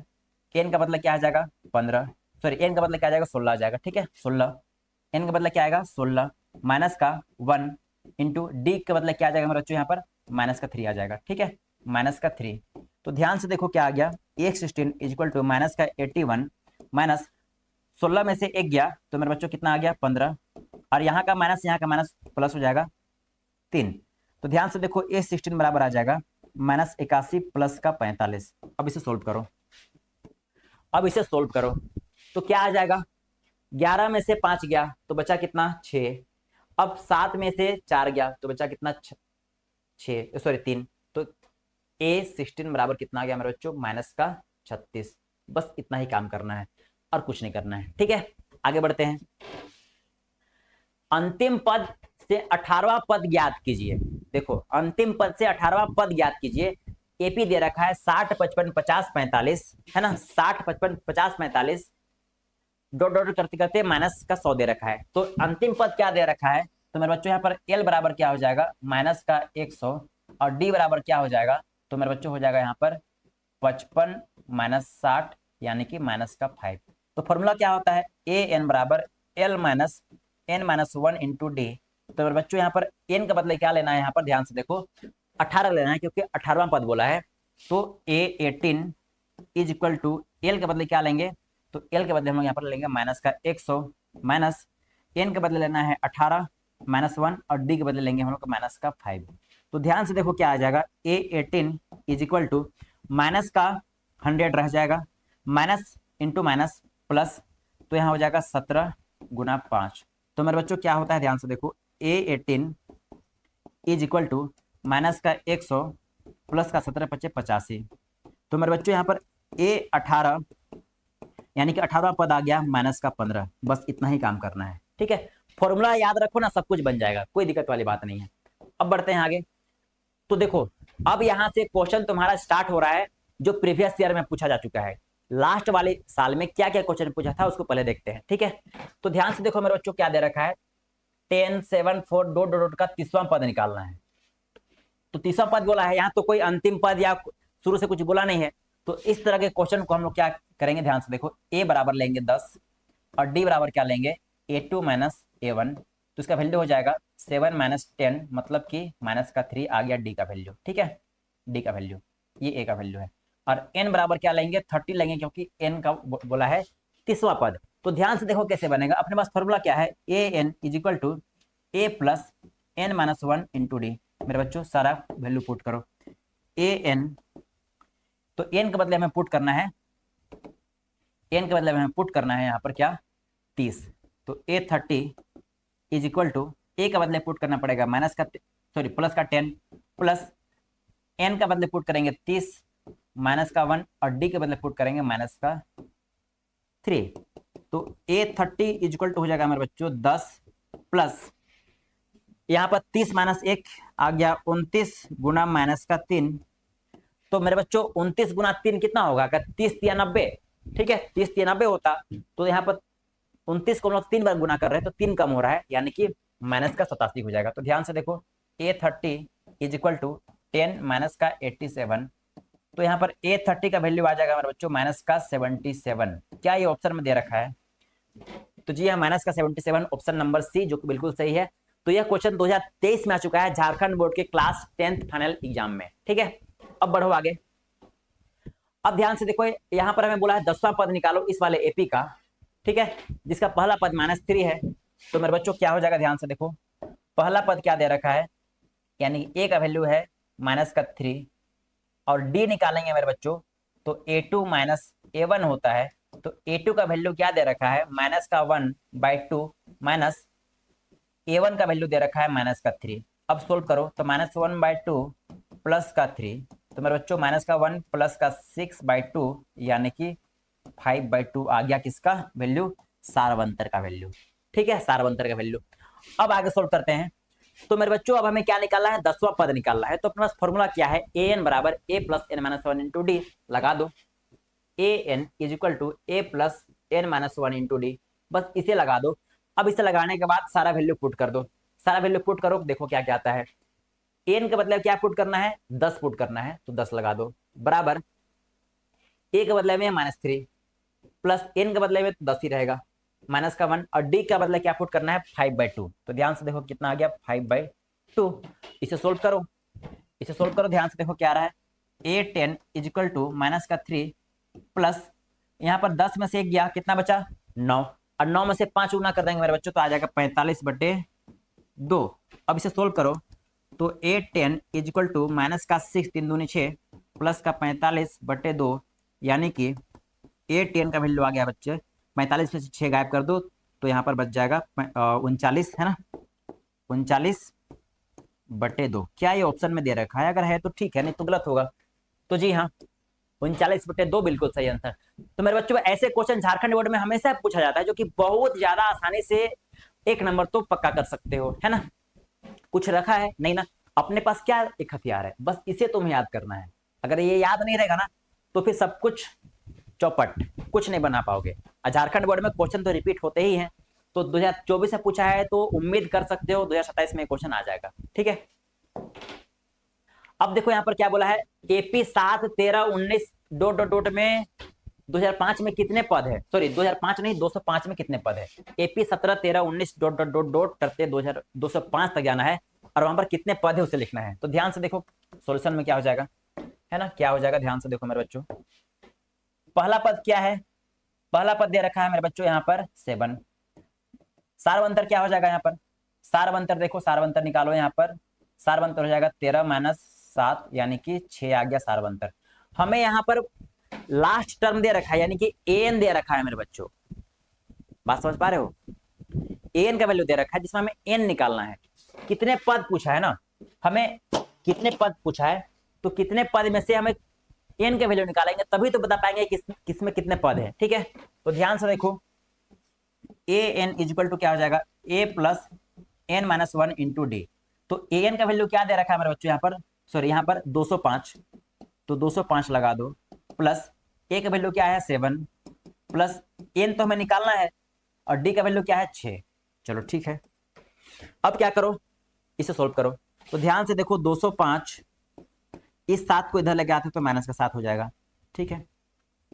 n का बदला क्या आ जाएगा 15, सॉरी n का बदला क्या आ जाएगा 16 आ जाएगा, ठीक है, 16, n का बदला क्या आएगा 16, माइनस का 1 इंटू डी का बदला क्या आ जाएगा मेरे बच्चों, यहाँ पर -3 आ जाएगा, ठीक है, -3। तो ध्यान से देखो क्या आ गया, A16 इजिकल टू -81 माइनस 16 में से 1 गया तो मेरे बच्चों कितना आ गया 15, और यहाँ का माइनस यहाँ का माइनस प्लस हो जाएगा 3। तो ध्यान से देखो A16 बराबर आ जाएगा -81 प्लस का 45। अब इसे सोल्व करो, अब इसे सोल्व करो तो क्या आ जाएगा, 11 में से 5 गया तो बचा कितना 6, अब 7 में से 4 गया तो बचा कितना 6, सॉरी 3। तो A16 बराबर कितना आ गया मेरे बच्चों, -36। बस इतना ही काम करना है और कुछ नहीं करना है, ठीक है। आगे बढ़ते हैं, अंतिम पद से 18वां पद ज्ञात कीजिए। देखो अंतिम पद से 18वां पद ज्ञात कीजिए। एपी दे रखा है 60 55 50 45, है ना, 60 55 50 45, डॉट डॉट करते करते माइनस का 100 दे रखा है। तो अंतिम पद क्या दे रखा है, तो मेरे बच्चों यहाँ पर एल बराबर क्या हो जाएगा, -100, और डी बराबर क्या हो जाएगा, तो मेरे बच्चों हो जाएगा यहाँ पर 55 माइनस 60 यानी कि माइनस का 5। तो फॉर्मूला क्या होता है, ए एन बराबर L minus N minus 1 into D. तो बच्चों यहाँ पर एन का बदले क्या लेना है, यहाँ पर ध्यान से देखो 18 लेना है क्योंकि 18वां पद बोला है। तो ए 18 इज इक्वल टू एल के बदले क्या लेंगे, तो एल के बदले हम लोग यहाँ पर लेंगे माइनस का 100 माइनस एन के बदले लेना है 18 माइनस 1 और डी के बदले लेंगे हम लोग माइनस का 5। तो ध्यान से देखो क्या आ जाएगा, ए 18 इज इक्वल टू माइनस का 100 रह जाएगा माइनस इंटू माइनस प्लस, तो यहाँ हो जाएगा 17 गुना 5। तो मेरे बच्चों क्या होता है, ध्यान से देखो ए 18 इज इक्वल टू माइनस का 100 प्लस का 17 पच्चे 85। तो मेरे बच्चों यहाँ पर ए 18 यानी कि 18वां पद आ गया माइनस का 15। बस इतना ही काम करना है, ठीक है। फॉर्मूला याद रखो ना, सब कुछ बन जाएगा, कोई दिक्कत वाली बात नहीं है। अब बढ़ते हैं आगे। तो देखो अब यहाँ से क्वेश्चन तुम्हारा स्टार्ट हो रहा है जो प्रीवियस ईयर में पूछा जा चुका है। लास्ट वाले साल में क्या क्या क्वेश्चन पूछा था उसको पहले देखते हैं, ठीक है। तो ध्यान से देखो मेरे बच्चों क्या दे रखा है, 10 7 4 डॉट डॉट का 30वां पद निकालना है। तो 30वां पद बोला है, यहाँ तो कोई अंतिम पद या शुरू से कुछ बोला नहीं है। तो इस तरह के क्वेश्चन को हम लोग क्या करेंगे, ध्यान से देखो ए बराबर लेंगे 10 और डी बराबर क्या लेंगे A2 माइनस A1। तो इसका वैल्यू हो जाएगा 7 माइनस 10 मतलब कि माइनस का 3 आ गया डी का वैल्यू, ठीक है। डी का वैल्यू ये ए का वैल्यू है। और एन बराबर क्या लेंगे 30 लेंगे क्योंकि एन का बोला है 30वां पद। तो ध्यान से देखो कैसे बनेगा, अपने पास फॉर्मूला क्या है, A N is equal to A plus N minus 1 into D. मेरे बच्चों सारा वैल्यू पुट करो, ए एन तो एन के बदले हमें पुट करना है, एन के बदले हमें पुट करना है यहाँ पर क्या 30। तो ए 30 इज इक्वल टू ए का बदले पुट करना पड़ेगा माइनस का सॉरी प्लस का 10 प्लस एन का बदले पुट करेंगे 30 माइनस का 1 और डी के बदले पुट करेंगे माइनस का 3। तो ए 30 इज इक्वल टू हो जाएगा मेरे बच्चों 10 प्लस यहाँ पर 30 माइनस 1 आ गया 29 गुना माइनस का 3। तो मेरे बच्चों 29 गुना 3 कितना होगा, अगर 30 या 90, ठीक है 30 या 90 होता तो यहाँ पर 29 को हम लोग 3 बार गुना कर रहे हैं तो 3 कम हो रहा है यानी कि माइनस का 87 हो जाएगा। तो ध्यान से देखो ए 30 इज इक्वल टू 10 माइनस का 87। तो यहाँ पर ए 30 का वैल्यू आ जाएगा मेरे बच्चों माइनस का 77। क्या ये ऑप्शन में दे रखा है, तो जी हाँ माइनस का 77 ऑप्शन नंबर सी जो कि बिल्कुल सही है। तो यह क्वेश्चन 2023 में आ चुका है झारखंड बोर्ड के क्लास 10th फाइनल एग्जाम में, ठीक है। अब बढ़ो आगे। अब ध्यान से देखो यहाँ पर हमें बोला है 10वां पद निकालो इस वाले एपी का, ठीक है, जिसका पहला पद -3 है। तो मेरे बच्चों क्या हो जाएगा, ध्यान से देखो पहला पद क्या दे रखा है, यानी ए का वैल्यू है माइनस का 3 और डी निकालेंगे मेरे बच्चों तो A2 माइनस A1 होता है। तो A2 का वैल्यू क्या दे रखा है माइनस का 1/2 माइनस A1 का वैल्यू दे रखा है माइनस का 3। अब सोल्व करो तो -1/2 प्लस का 3, तो मेरे बच्चों माइनस का 1 प्लस का 6/2 यानी कि 5/2 आ गया किसका वैल्यू, सारवंतर का वैल्यू, ठीक है सारवंतर का वैल्यू। अब आगे सोल्व करते हैं। तो मेरे बच्चों अब हमें क्या निकालना है, 10वां पद निकालना है। तो अपने पास फॉर्मूला क्या है, ए एन बराबर A plus N minus 1 into D. लगा दो A N is equal to A plus N minus 1 into D, बस इसे लगा दो। अब इसे लगाने के बाद सारा वैल्यू पुट कर दो, सारा वैल्यू पुट करो, देखो क्या क्या आता है। एन के बदले क्या पुट करना है 10 पुट करना है, तो 10 लगा दो बराबर ए के बदले में -3 प्लस एन के बदले में तो 10 ही रहेगा माइनस का 1 और डी का बदले क्या पुट करना है 5/2। तो ध्यान से देखो कितना आ गया 5/2। इसे सोल्व करो, इसे सोल्व करो, ध्यान से देखो क्या आ रहा है A10 is equal to minus का 3 प्लस यहाँ पर 10 में से 1 गया कितना बचा 9 और 9 में से 5 गुना कर देंगे मेरे बच्चों तो आ जाएगा 45/2। अब इसे सोल्व करो तो A10 is equal to minus का 6 3 दूनी 6 प्लस का 45/2 यानी कि A10 का वैल्यू आ गया बच्चे 45 में से 6 गायब कर दो तो यहाँ पर बच जाएगा 39 है ना, 39/2। क्या ये ऑप्शन में दे रखा है, अगर है तो ठीक है नहीं तो गलत होगा। तो जी हाँ 39/2 बिल्कुल सही आंसर। तो मेरे बच्चों ऐसे क्वेश्चन झारखंड बोर्ड में हमेशा पूछा जाता है जो कि बहुत ज्यादा आसानी से 1 नंबर तो पक्का कर सकते हो, है ना। कुछ रखा है नहीं ना, अपने पास क्या एक हथियार है, बस इसे तुम्हें याद करना है। अगर ये याद नहीं रहेगा ना तो फिर सब कुछ चौपट, कुछ नहीं बना पाओगे। झारखंड बोर्ड में क्वेश्चन तो रिपीट होते ही हैं, तो 2024 से पूछा है तो उम्मीद कर सकते हो 2027 में क्वेश्चन आ जाएगा, ठीक है। अब देखो यहाँ पर क्या बोला है, एपी 7 13 19 डॉट डॉट डॉट में 2005 में कितने पद है, सॉरी 2005 नहीं 205 में कितने पद है, AP 17 13 19 dot dot dot dot करते 205 तक जाना है और वहां पर कितने पद है उसे लिखना है। तो ध्यान से देखो सॉल्यूशन में क्या हो जाएगा, है ना, क्या हो जाएगा, ध्यान से देखो मेरे बच्चों। पहला पद क्या है, पहला पद दे रखा है मेरे बच्चों यहाँ पर 7। सारवंतर क्या हो जाएगा यहाँ पर, सारवंतर देखो, सारवंतर निकालो यहाँ पर, सारवंतर हो जाएगा 13 - 7 यानी कि 6 आ गया सारवंतर। हमें यहाँ पर लास्ट टर्म दे रखा है यानी कि एन दे रखा है मेरे बच्चों, बात समझ पा रहे हो, एन का वैल्यू दे रखा है जिसमें हमें एन निकालना है। कितने पद पूछा है ना, हमें कितने पद पूछा है, तो कितने पद में से हमें एन का वैल्यू निकालेंगे तभी तो बता पाएंगे किसमें कितने पद है। ठीक है, तो ध्यान से देखो ए एन इजिकल टू क्या हो जाएगा, A plus N minus 1 into D. तो ए एन का वैल्यू क्या दे रखा है मेरे बच्चों यहाँ पर, सॉरी यहाँ पर 205, तो 205 लगा दो, प्लस ए का वैल्यू क्या है 7, प्लस एन तो हमें निकालना है और डी का वैल्यू क्या है 6। चलो ठीक है, अब क्या करो, इसे सोल्व करो। तो ध्यान से देखो 205 इस 7 को इधर लेके आते तो माइनस का 7 हो जाएगा, ठीक है,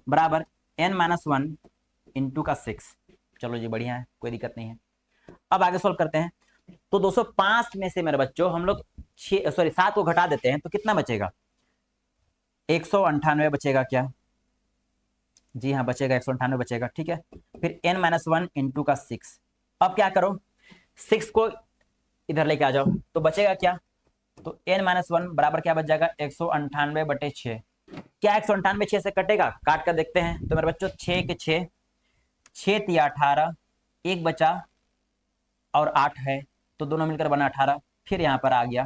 बराबर n माइनस 1 इंटू का 6। चलो जी बढ़िया है, कोई दिक्कत नहीं है। अब आगे सोल्व करते हैं। तो 205 में से मेरे बच्चों हम लोग 7 को घटा देते हैं तो कितना बचेगा, 198 बचेगा क्या, जी हाँ बचेगा 198 बचेगा, ठीक है। फिर n माइनस 1 इंटू का 6। अब क्या करो, 6 को इधर लेके आ जाओ तो बचेगा क्या, तो n माइनस 1 बराबर क्या बच जाएगा 198/6। क्या 198 6 से कटेगा, काट कर देखते हैं। तो मेरे बच्चों 6 के 6, 6 तिया 18, एक बचा और 8 है तो दोनों मिलकर बना 18। फिर यहाँ पर आ गया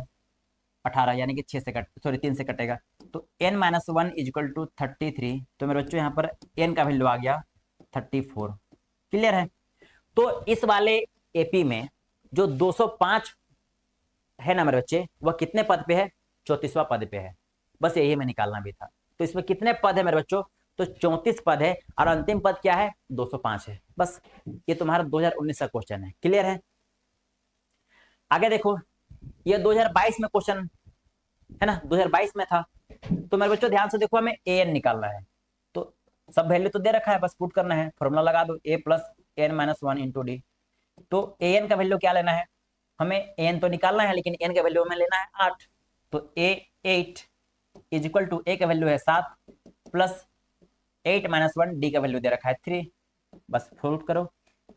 18 यानी कि 6 से कट, सॉरी 3 से कटेगा, तो n माइनस 1 इजिकल टू 33। तो मेरे बच्चों यहाँ पर n का वैल्यू आ गया 34। क्लियर है। तो इस वाले एपी में जो 205 है ना मेरे बच्चे, वह कितने पद पे है, 34वां पद पे है। बस यही हमें निकालना भी था। तो इसमें कितने पद है मेरे बच्चों, तो 34 पद है और अंतिम पद क्या है 205 है। बस ये तुम्हारा 2019 का क्वेश्चन है। क्लियर है। आगे देखो, ये 2022 में क्वेश्चन है ना, 2022 में था। तो मेरे बच्चों ध्यान से देखो, हमें एन निकालना है। तो सब वैल्यू तो दे रखा है, बस पुट करना है, फॉर्मूला लगा दो a plus n minus 1 into D. तो एन का वैल्यू क्या लेना है, हमें एन तो निकालना है लेकिन एन का वैल्यू हमें लेना है 8। तो a8 इज इक्वल टू ए का वैल्यू है 7 प्लस 8 माइनस 1 डी का वैल्यू दे रखा है 3। बस पुट करो,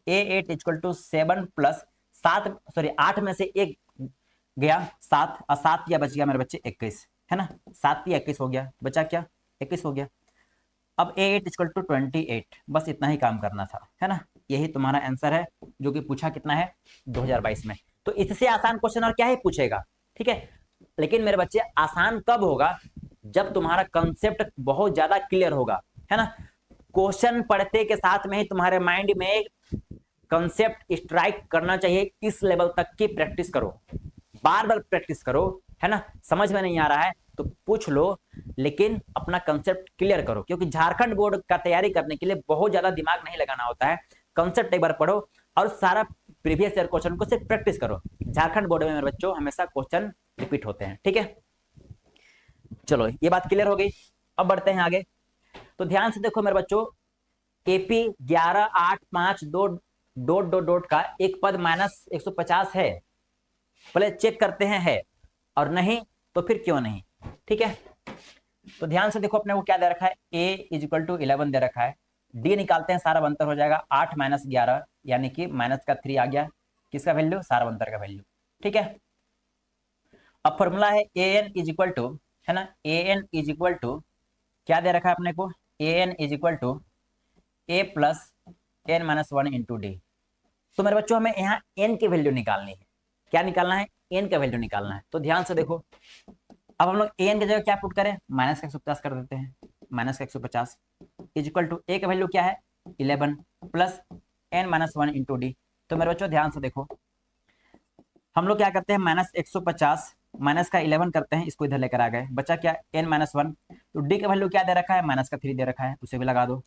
a8 is equal to 7 plus 7, sorry 8 में से एक गया 7 और 7 या बच गया मेरे बच्चे 21, है ना, 7 या 21 हो गया, बचा क्या 21 हो गया। अब a8 इक्वल टू 28, बस इतना ही काम करना था, है ना। यही तुम्हारा आंसर है जो कि पूछा कितना है 2022 में। तो इससे आसान क्वेश्चन और क्या ही पूछेगा, ठीक है। लेकिन मेरे बच्चे आसान कब होगा, जब तुम्हारा कंसेप्ट बहुत ज्यादा क्लियर होगा, है ना। क्वेश्चन पढ़ते के साथ में ही तुम्हारे माइंड में कंसेप्ट स्ट्राइक करना चाहिए। इस लेवल तक की प्रैक्टिस करो, बार बार प्रैक्टिस करो, है ना। समझ में नहीं आ रहा है तो पूछ लो, लेकिन अपना कंसेप्ट क्लियर करो, क्योंकि झारखंड बोर्ड का तैयारी करने के लिए बहुत ज्यादा दिमाग नहीं लगाना होता है। कंसेप्ट एक बार पढ़ो और सारा प्रीवियस ईयर क्वेश्चन को सिर्फ प्रैक्टिस करो। झारखंड बोर्ड में मेरे बच्चों हमेशा क्वेश्चन रिपीट होते हैं, ठीक है। चलो ये बात क्लियर हो गई। अब बढ़ते हैं आगे। तो ध्यान से देखो मेरे बच्चों, एपी 11,852 डॉट डॉट डॉट का एक पद माइनस 150 है, पहले चेक करते हैं है और नहीं तो फिर क्यों नहीं, ठीक है। तो ध्यान से देखो, अपने को क्या दे रखा है, a इज इक्वल टू 11 दे रखा है, d निकालते हैं, सारा अंतर हो जाएगा 8 माइनस 11 यानी कि माइनस का 3 आ गया, किसका वैल्यू, सारा अंतर का वैल्यू, ठीक है। अब फॉर्मूला है an इज इक्वल टू, है ना, an इज इक्वल टू क्या दे रखा है अपने को, an is equal to a plus n minus 1 into D. तो मेरे बच्चों हमें यहाँ n की वैल्यू निकालनी है। क्या निकालना है, n का वैल्यू निकालना है। तो ध्यान से देखो, अब हम लोग an की जगह क्या पुट करें, माइनस का 150 कर देते हैं, माइनस का 150 इज इक्वल टू a का वैल्यू क्या है 11 plus n minus 1 into D. तो मेरे बच्चों ध्यान से देखो, हम लोग क्या करते हैं, माइनस 150 माइनस का 11 करते हैं, इसको इधर लेकर आ गए, बचा क्या n माइनस 1। तो डी का वैल्यू क्या दे रखा है, माइनस का 3 दे रखा है, उसे भी लगा दो।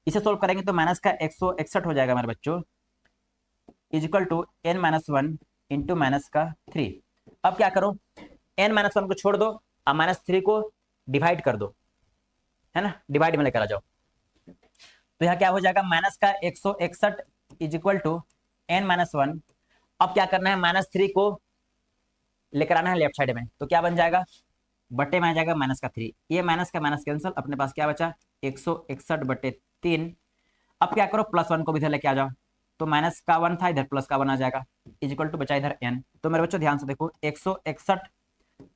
इसे सोल्व करेंगे तो माइनस का 161 हो जाएगा मेरे बच्चों, is equal to n minus 1 into minus का 3। अब क्या करो, n माइनस 1 को छोड़ दो और माइनस 3 को डिवाइड कर दो, है ना, डिवाइड में लेकर आ जाओ। तो यहाँ क्या हो जाएगा, माइनस का 161 इज इक्वल टू n-1। अब क्या करना है, -3 को लेकर आना है लेफ्ट साइड में, तो क्या बन जाएगा, बटे में आ जाएगा -3। ये माइनस का माइनस कैंसिल, अपने पास क्या बचा 161/3। अब क्या करो, +1 को भी इधर लेके आ जाओ, तो माइनस का 1 था, इधर प्लस का 1 आ जाएगा, इज इक्वल टू बचा इधर n। तो मेरे बच्चों ध्यान से देखो, 161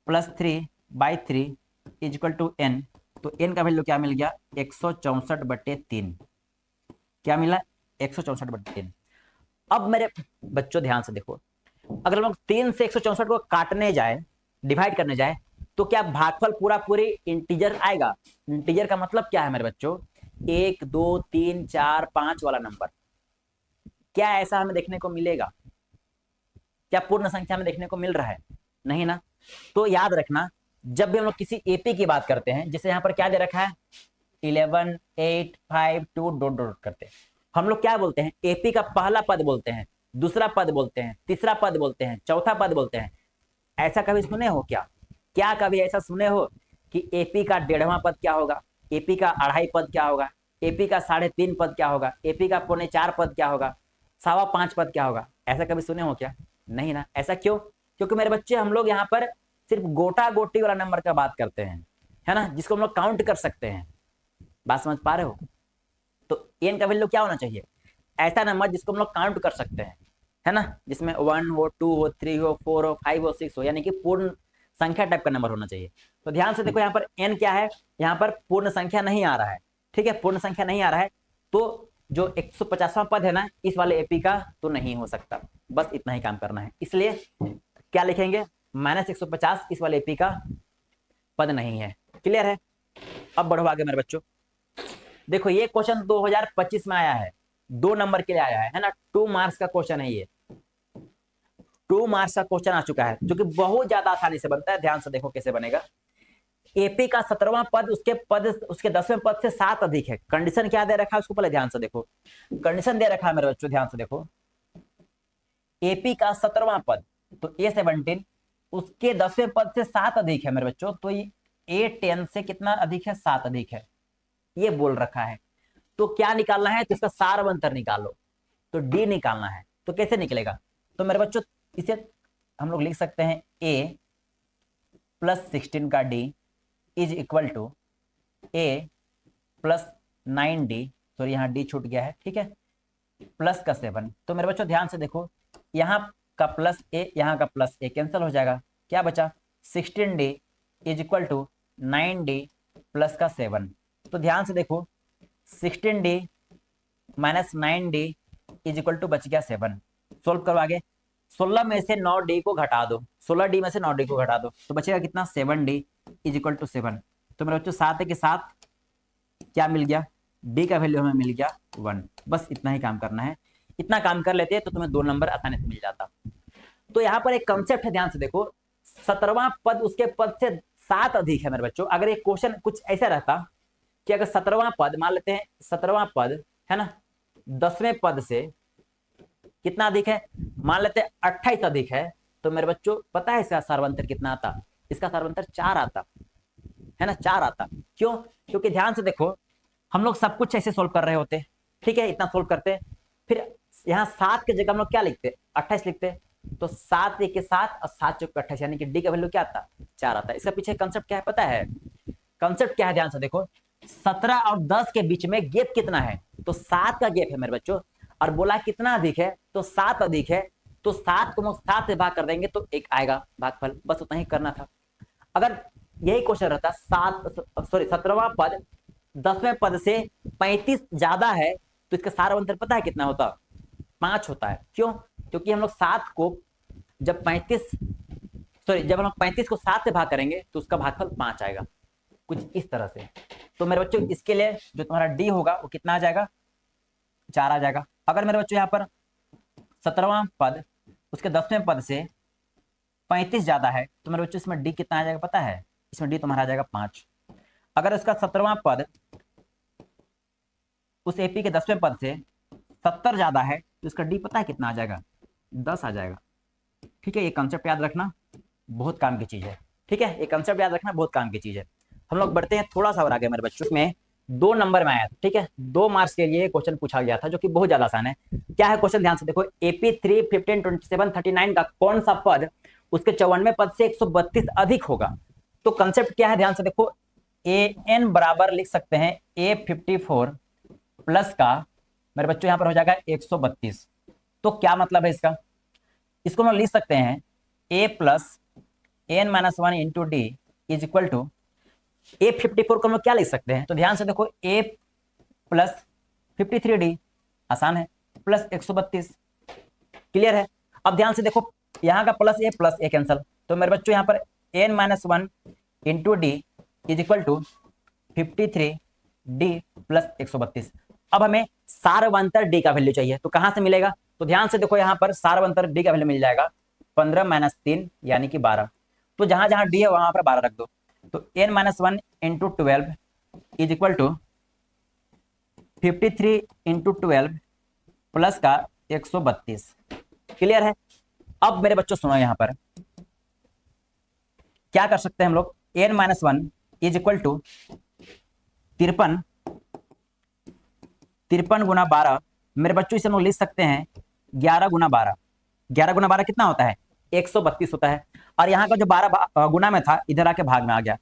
+ 3/3 इज इक्वल टू n। तो n का वैल्यू क्या मिल गया, 164/3। क्या मिला, 164/3। अब मेरे बच्चों ध्यान से देखो, अगर हम लोग 3 से 164 को काटने जाए, डिवाइड करने जाए, तो क्या भागफल पूरा पूरी इंटीजर आएगा। इंटीजर का मतलब क्या है मेरे बच्चों, 1 2 3 4 5 वाला नंबर। क्या ऐसा हमें देखने को मिलेगा, क्या पूर्ण संख्या में देखने को मिल रहा है, नहीं ना। तो याद रखना, जब भी हम लोग किसी एपी की बात करते हैं, जैसे यहाँ पर क्या दे रखा है 11 8 5 2 डॉट डॉट करते हैं, हम लोग क्या बोलते हैं, एपी का पहला पद बोलते हैं, दूसरा पद बोलते हैं, तीसरा पद बोलते हैं, चौथा पद बोलते हैं। ऐसा कभी सुने हो क्या, क्या कभी ऐसा सुने हो कि एपी का 1.5वां पद क्या होगा, एपी का 2.5 पद क्या होगा, एपी का 3.5 पद क्या होगा, एपी का 4.25 पद क्या होगा, 5.25 पद क्या होगा। ऐसा कभी सुने हो क्या, नहीं ना। ऐसा क्यों, क्योंकि मेरे बच्चे हम लोग यहाँ पर सिर्फ गोटा गोटी वाला नंबर का बात करते हैं, है ना, जिसको हम लोग काउंट कर सकते हैं। बात समझ पा रहे हो। तो एन का वैल्यू क्या होना चाहिए, ऐसा नंबर जिसको हम लोग काउंट कर सकते हैं, है ना, जिसमें 1 हो 2 हो 3 हो 4 हो 5 हो 6 हो, यानी कि पूर्ण संख्या टाइप का नंबर होना चाहिए। तो ध्यान से देखो, यहाँ पर n क्या है, यहाँ पर पूर्ण संख्या नहीं आ रहा है, ठीक है, पूर्ण संख्या नहीं आ रहा है, तो जो 150वां पद है ना इस वाले एपी का, तो नहीं हो सकता। बस इतना ही काम करना है, इसलिए क्या लिखेंगे, -150 इस वाले एपी का पद नहीं है। क्लियर है। अब बढ़ो आगे मेरे बच्चों, देखो ये क्वेश्चन 2025 में आया है, 2 नंबर के लिए आया है ना, 2 मार्क्स का क्वेश्चन है ये, 2 मार्क्स का क्वेश्चन आ चुका है, जो कि बहुत ज्यादा आसानी से बनता है। ध्यान से देखो कैसे बनेगा। एपी का 17वां पद उसके 10वें पद से 7 अधिक है। कंडीशन क्या दे रखा है उसको पहले ध्यान से देखो, कंडीशन दे रखा है मेरे बच्चों, ध्यान से देखो, एपी का 17वां पद तो A17 उसके 10वें पद से 7 अधिक है मेरे बच्चों, तो A10 से कितना अधिक है, 7 अधिक है, ये बोल रखा है। तो क्या निकालना है, तो इसका सार अंतर निकालो, तो डी निकालना है। तो कैसे निकलेगा, तो मेरे बच्चों इसे हम लोग लिख सकते हैं a + 16 का d is equal to a + 9d, sorry यहाँ d छूट गया है, ठीक है, प्लस का 7। तो मेरे बच्चों ध्यान से देखो, यहाँ का +a यहाँ का +a कैंसिल हो जाएगा, क्या बचा 16d is equal to 9d plus का 7। तो ध्यान से देखो 16d - 9d is equal to बच गया 7। सोल्व करो आगे, 16 में से 9d को घटा दो, 16d में से 9d को घटा दो, तो बचेगा कितना 7d इज इक्वल टू 7। तो मेरे बच्चों 7 के साथ क्या मिल गया, d का वैल्यू हमें मिल गया 1। बस इतना ही काम करना है, इतना काम कर लेते हैं तो तुम्हें 2 नंबर आसानी से मिल जाता। तो यहाँ पर एक कंसेप्ट है, ध्यान से देखो, 17वां पद उसके पद से 7 अधिक है मेरे बच्चों। अगर एक क्वेश्चन कुछ ऐसा रहता कि अगर 17वां पद, मान लेते हैं 17वां पद है ना 10वें पद से कितना अधिक है, मान लेते हैं 28 अधिक है, तो मेरे बच्चों पता है इसका सार्वंतर कितना आता, इसका सार्वंतर 4 आता है ना, 4 आता। क्यों, क्योंकि ध्यान से देखो हम लोग सब कुछ ऐसे सोल्व कर रहे होते, ठीक है, इतना सोल्व करते, फिर यहाँ 7 की जगह हम लोग क्या लिखते, 28 लिखते, तो 7 1 के 7 और 7 चौक 28, यानी कि डी का वैल्यू क्या आता, 4 आता। इसका पीछे कंसेप्ट क्या है पता है, कंसेप्ट क्या है, ध्यान से देखो, 17 और 10 के बीच में गैप कितना है, तो 7 का गैप है मेरे बच्चों, और बोला कितना अधिक है, तो 7 अधिक है, तो 7 को हम 7 से भाग कर देंगे तो 1 आएगा भागफल, बस उतना ही करना था। अगर यही क्वेश्चन रहता 17वां पद 10वें पद से 35 ज्यादा है, तो इसका सारा अंतर पता है कितना होता, 5 होता है। क्यों, क्योंकि हम लोग 7 को जब 35 को 7 से भाग करेंगे तो उसका भागफल 5 आएगा, कुछ इस तरह से। तो मेरे बच्चों इसके लिए जो तुम्हारा डी होगा वो कितना आ जाएगा, 4 आ जाएगा। अगर मेरे बच्चों यहाँ पर 17वां पद उसके 10वें पद से 35 ज्यादा है, तो मेरे बच्चों इसमें डी कितना आ जाएगा पता है, इसमें डी तुम्हारा आ जाएगा 5। अगर इसका 17वां पद उस एपी के 10वें पद से 70 ज्यादा है, तो इसका डी पता है कितना आ जाएगा, 10 आ जाएगा। ठीक है, ये कंसेप्ट याद रखना बहुत काम की चीज है, ठीक है, ये कंसेप्ट याद रखना बहुत काम की चीज है। हम लोग बढ़ते हैं थोड़ा सा और आगे मेरे बच्चों। इसमें 2 नंबर में आया था, ठीक है, 2 मार्क्स के लिए क्वेश्चन पूछा गया था जो कि बहुत ज्यादा आसान है। क्या है क्वेश्चन, ध्यान से देखो। AP 3, 15, 27, 39 का कौन सा पद उसके 54वें पद से 132 अधिक होगा। तो कंसेप्ट क्या है, ध्यान से देखो। an बराबर लिख सकते हैं A54 प्लस का मेरे बच्चों यहाँ पर हो जाएगा 132। तो क्या मतलब है इसका, इसको हम लिख सकते हैं a plus N minus 1 into D is equal to A54 को हम लोग क्या लिख सकते हैं। तो ध्यान से देखो, a प्लस 53d, आसान है, प्लस 132, क्लियर है। अब ध्यान से देखो, यहाँ का प्लस ए कैंसल, तो मेरे बच्चों यहाँ पर n minus 1 into D is equal to 53d plus 132। अब हमें सारवंतर d का वैल्यू चाहिए, तो कहां से मिलेगा। तो ध्यान से देखो, यहाँ पर सारवंतर d का वैल्यू मिल जाएगा 15 माइनस 3 यानी कि 12। तो जहां जहां d है वहां पर 12 रख दो। तो n minus 1 into 12 is equal to 53 into 12 plus का 132, क्लियर है। अब मेरे बच्चों सुनो, यहां पर क्या कर सकते हैं हम लोग, n minus 1 is equal to 53 गुना 12, मेरे बच्चों इसे हम लोग लिख सकते हैं 11 गुना 12। 11 गुना 12 कितना होता है, 132 होता है। और यहाँ का जो 12 गुना में था इधर आके भाग में आ गया।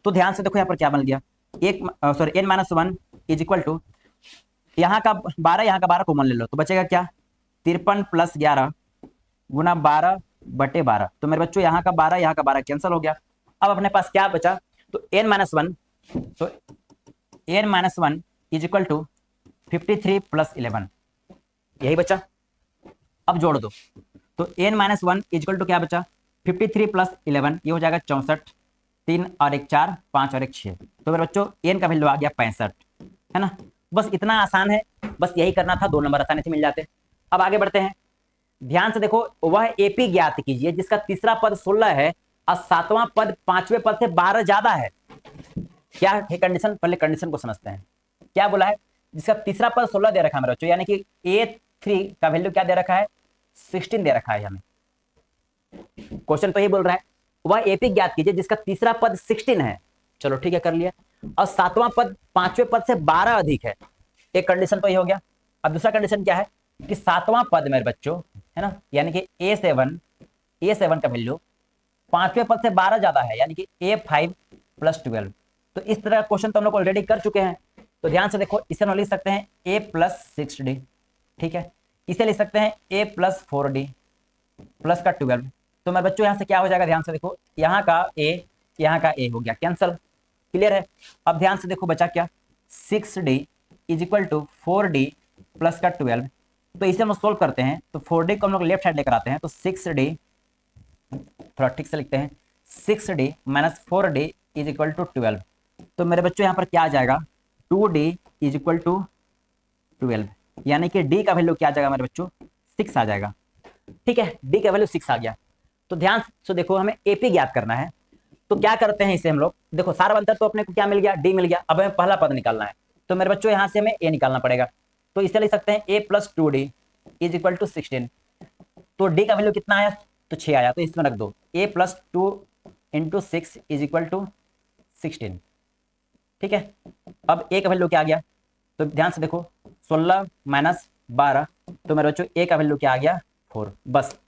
तो ध्यान से देखो यहाँ पर क्या बन गया, n minus 1 is equal to, यहाँ का 12 यहाँ का 12 कॉमन ले लो, तो बचेगा क्या 53 प्लस 11 गुना 12 बटे 12। तो मेरे बच्चों यहाँ का 12 यहाँ का 12 कैंसिल हो गया। अब अपने पास क्या बचा, तो n माइनस 1, तो n minus 1 is equal to 53 plus 11, यही बचा। अब जोड़ दो, तो n minus 1 is equal to क्या बचा 53 प्लस 11, ये हो जाएगा 64, 3 और 1 4, 5 और 1 6। तो मेरे बच्चों n का वैल्यू आ गया 65, है ना। बस इतना आसान है, बस यही करना था, 2 नंबर आसानी से मिल जाते। अब आगे बढ़ते हैं, ध्यान से देखो, वह AP ज्ञात कीजिए जिसका तीसरा पद 16 है और 7वां पद 5वें पद से 12 ज्यादा है। क्या है कंडीशन, पहले कंडीशन को समझते हैं। क्या बोला है, जिसका तीसरा पद 16 दे रखा है मेरे बच्चों, यानी कि A3 का वैल्यू क्या दे रखा है, 16 दे रखा है हमें। क्वेश्चन तो ये बोल रहा है वह AP ज्ञात कीजिए जिसका तीसरा पद 16 है, चलो ठीक है कर लिया, और 7वां पद 5वें पद से 12 अधिक है। एक कंडीशन तो ये हो गया। अब दूसरा कंडीशन क्या है कि 7वां पद मेरे बच्चों, है ना, यानी कि A7 का वैल्यू 5वें पद से 12 ज्यादा है, यानी कि A5 प्लस 12। तो इस तरह का क्वेश्चन तो हम लोग ऑलरेडी कर चुके हैं। तो ध्यान से देखो, इसे हम लिख सकते हैं A प्लस 6D, ठीक है। इसे लिख सकते हैं A प्लस 4D प्लस का 12। तो मेरे बच्चों यहाँ से क्या हो जाएगा, ध्यान से देखो, यहाँ का A हो गया कैंसल, क्लियर है। अब ध्यान से देखो बचा क्या, 6D is equal to 4D plus का 12। तो इसे हम सोल्व करते हैं, तो 4D को हम लोग लेफ्ट साइड लेकर आते हैं, तो 6D, थोड़ा ठीक से लिखते हैं, 6D minus 4D is equal to 12। तो मेरे बच्चों यहाँ पर क्या आ जाएगा, 2D इज इक्वल टू 12, यानी कि D का वैल्यू क्या आ जाएगा मेरे बच्चों, 6 आ जाएगा, ठीक है। D का वैल्यू 6 आ गया। तो ध्यान से देखो, हमें AP ज्ञात करना है। तो क्या करते हैं, इसे हम लोग देखो, सारवंतर तो अपने को क्या मिल गया, D मिल गया। अब हमें पहला पद निकालना है, तो मेरे बच्चों यहाँ से हमें A निकालना पड़ेगा। तो इसे लिख सकते हैं A plus 2D is equal to 16। तो D का वैल्यू कितना आया, तो 6 आया, तो इसमें रख दो A plus 2 into 6 is equal to 16, ठीक है। अब A का वैल्यू क्या आ गया, तो ध्यान से देखो, 16 माइनस 12, तो मेरे बच्चों A का वैल्यू क्या आ गया, 4। बस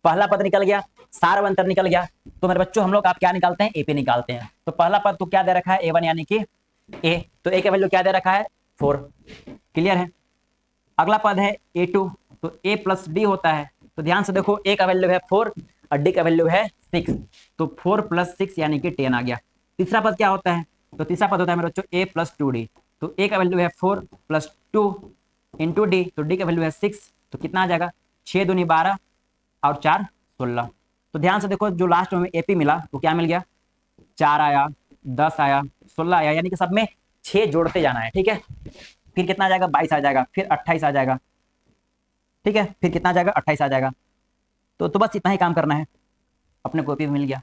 पहला पद निकल गया, सारवंतर निकल गया। तो मेरे बच्चों हम लोग आप क्या निकालते हैं, AP निकालते हैं। तो पहला पद तो क्या दे रखा है, A1 यानी कि A, तो A का वैल्यू क्या दे रखा है, 4, क्लियर है। अगला पद है A2, तो A प्लस D होता है। तो ध्यान से देखो, A का वैल्यू है 4 और D का वैल्यू है 6, तो 4 प्लस 6 यानी कि 10 आ गया। तीसरा पद क्या होता है, तो तीसरा पद होता है मेरे बच्चों A प्लस 2D। तो A का वैल्यू है 4 प्लस 2 इंटू D, तो D का वैल्यू है 6, तो कितना आ जाएगा, 6 दूनी 12 और 4 16। तो ध्यान से देखो, जो लास्ट में AP मिला वो क्या मिल गया, 4 आया, 10 आया, 16 आया, यानी कि सब में 6 जोड़ते जाना है, ठीक है। फिर कितना आ जाएगा, 22 आ जाएगा, फिर 28 आ जाएगा, ठीक है, फिर कितना आ जाएगा, 28 आ जाएगा। तो बस इतना ही काम करना है, अपने को AP मिल गया,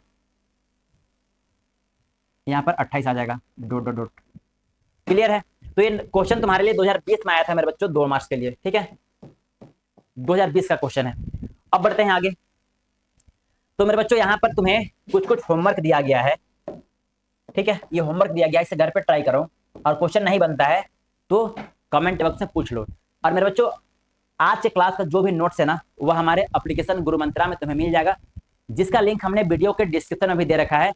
यहाँ पर 28 आ जाएगा, डॉट डॉट डॉट, क्लियर है। तो ये क्वेश्चन तुम्हारे लिए 2020 में आया था मेरे बच्चों, 2 मार्क्स के लिए, ठीक है, 2020 का क्वेश्चन है। अब बढ़ते हैं आगे। तो मेरे बच्चों यहाँ पर तुम्हें कुछ होमवर्क दिया गया है, ठीक है, ये होमवर्क दिया गया, इसे घर पे ट्राई करो, और क्वेश्चन नहीं बनता है तो कमेंट बॉक्स में पूछ लो। और मेरे बच्चों, आज के क्लास का जो भी नोट्स है ना, वह हमारे एप्लीकेशन गुरु मंत्रा में तुम्हें मिल जाएगा, जिसका लिंक हमने वीडियो के डिस्क्रिप्शन में भी दे रखा है।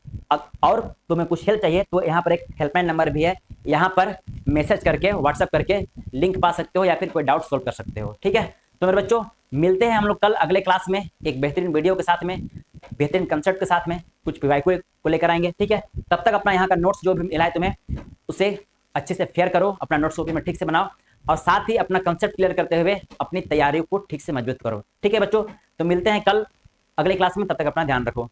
और तुम्हें कुछ हेल्प चाहिए तो यहाँ पर एक हेल्पलाइन नंबर भी है, यहाँ पर मैसेज करके, व्हाट्सएप करके लिंक पा सकते हो, या फिर कोई डाउट सोल्व कर सकते हो। ठीक है, तो मेरे बच्चों, मिलते हैं हम लोग कल अगले क्लास में एक बेहतरीन वीडियो के साथ में, बेहतरीन कंसेप्ट के साथ में, कुछ पीवाईक्यू को लेकर आएंगे। ठीक है, तब तक अपना यहाँ का नोट्स जो भी मिला है तुम्हें, उसे अच्छे से फेयर करो, अपना नोट्स कॉपी में ठीक से बनाओ, और साथ ही अपना कंसेप्ट क्लियर करते हुए अपनी तैयारियों को ठीक से मजबूत करो। ठीक है बच्चों, तो मिलते हैं कल अगले क्लास में, तब तक अपना ध्यान रखो।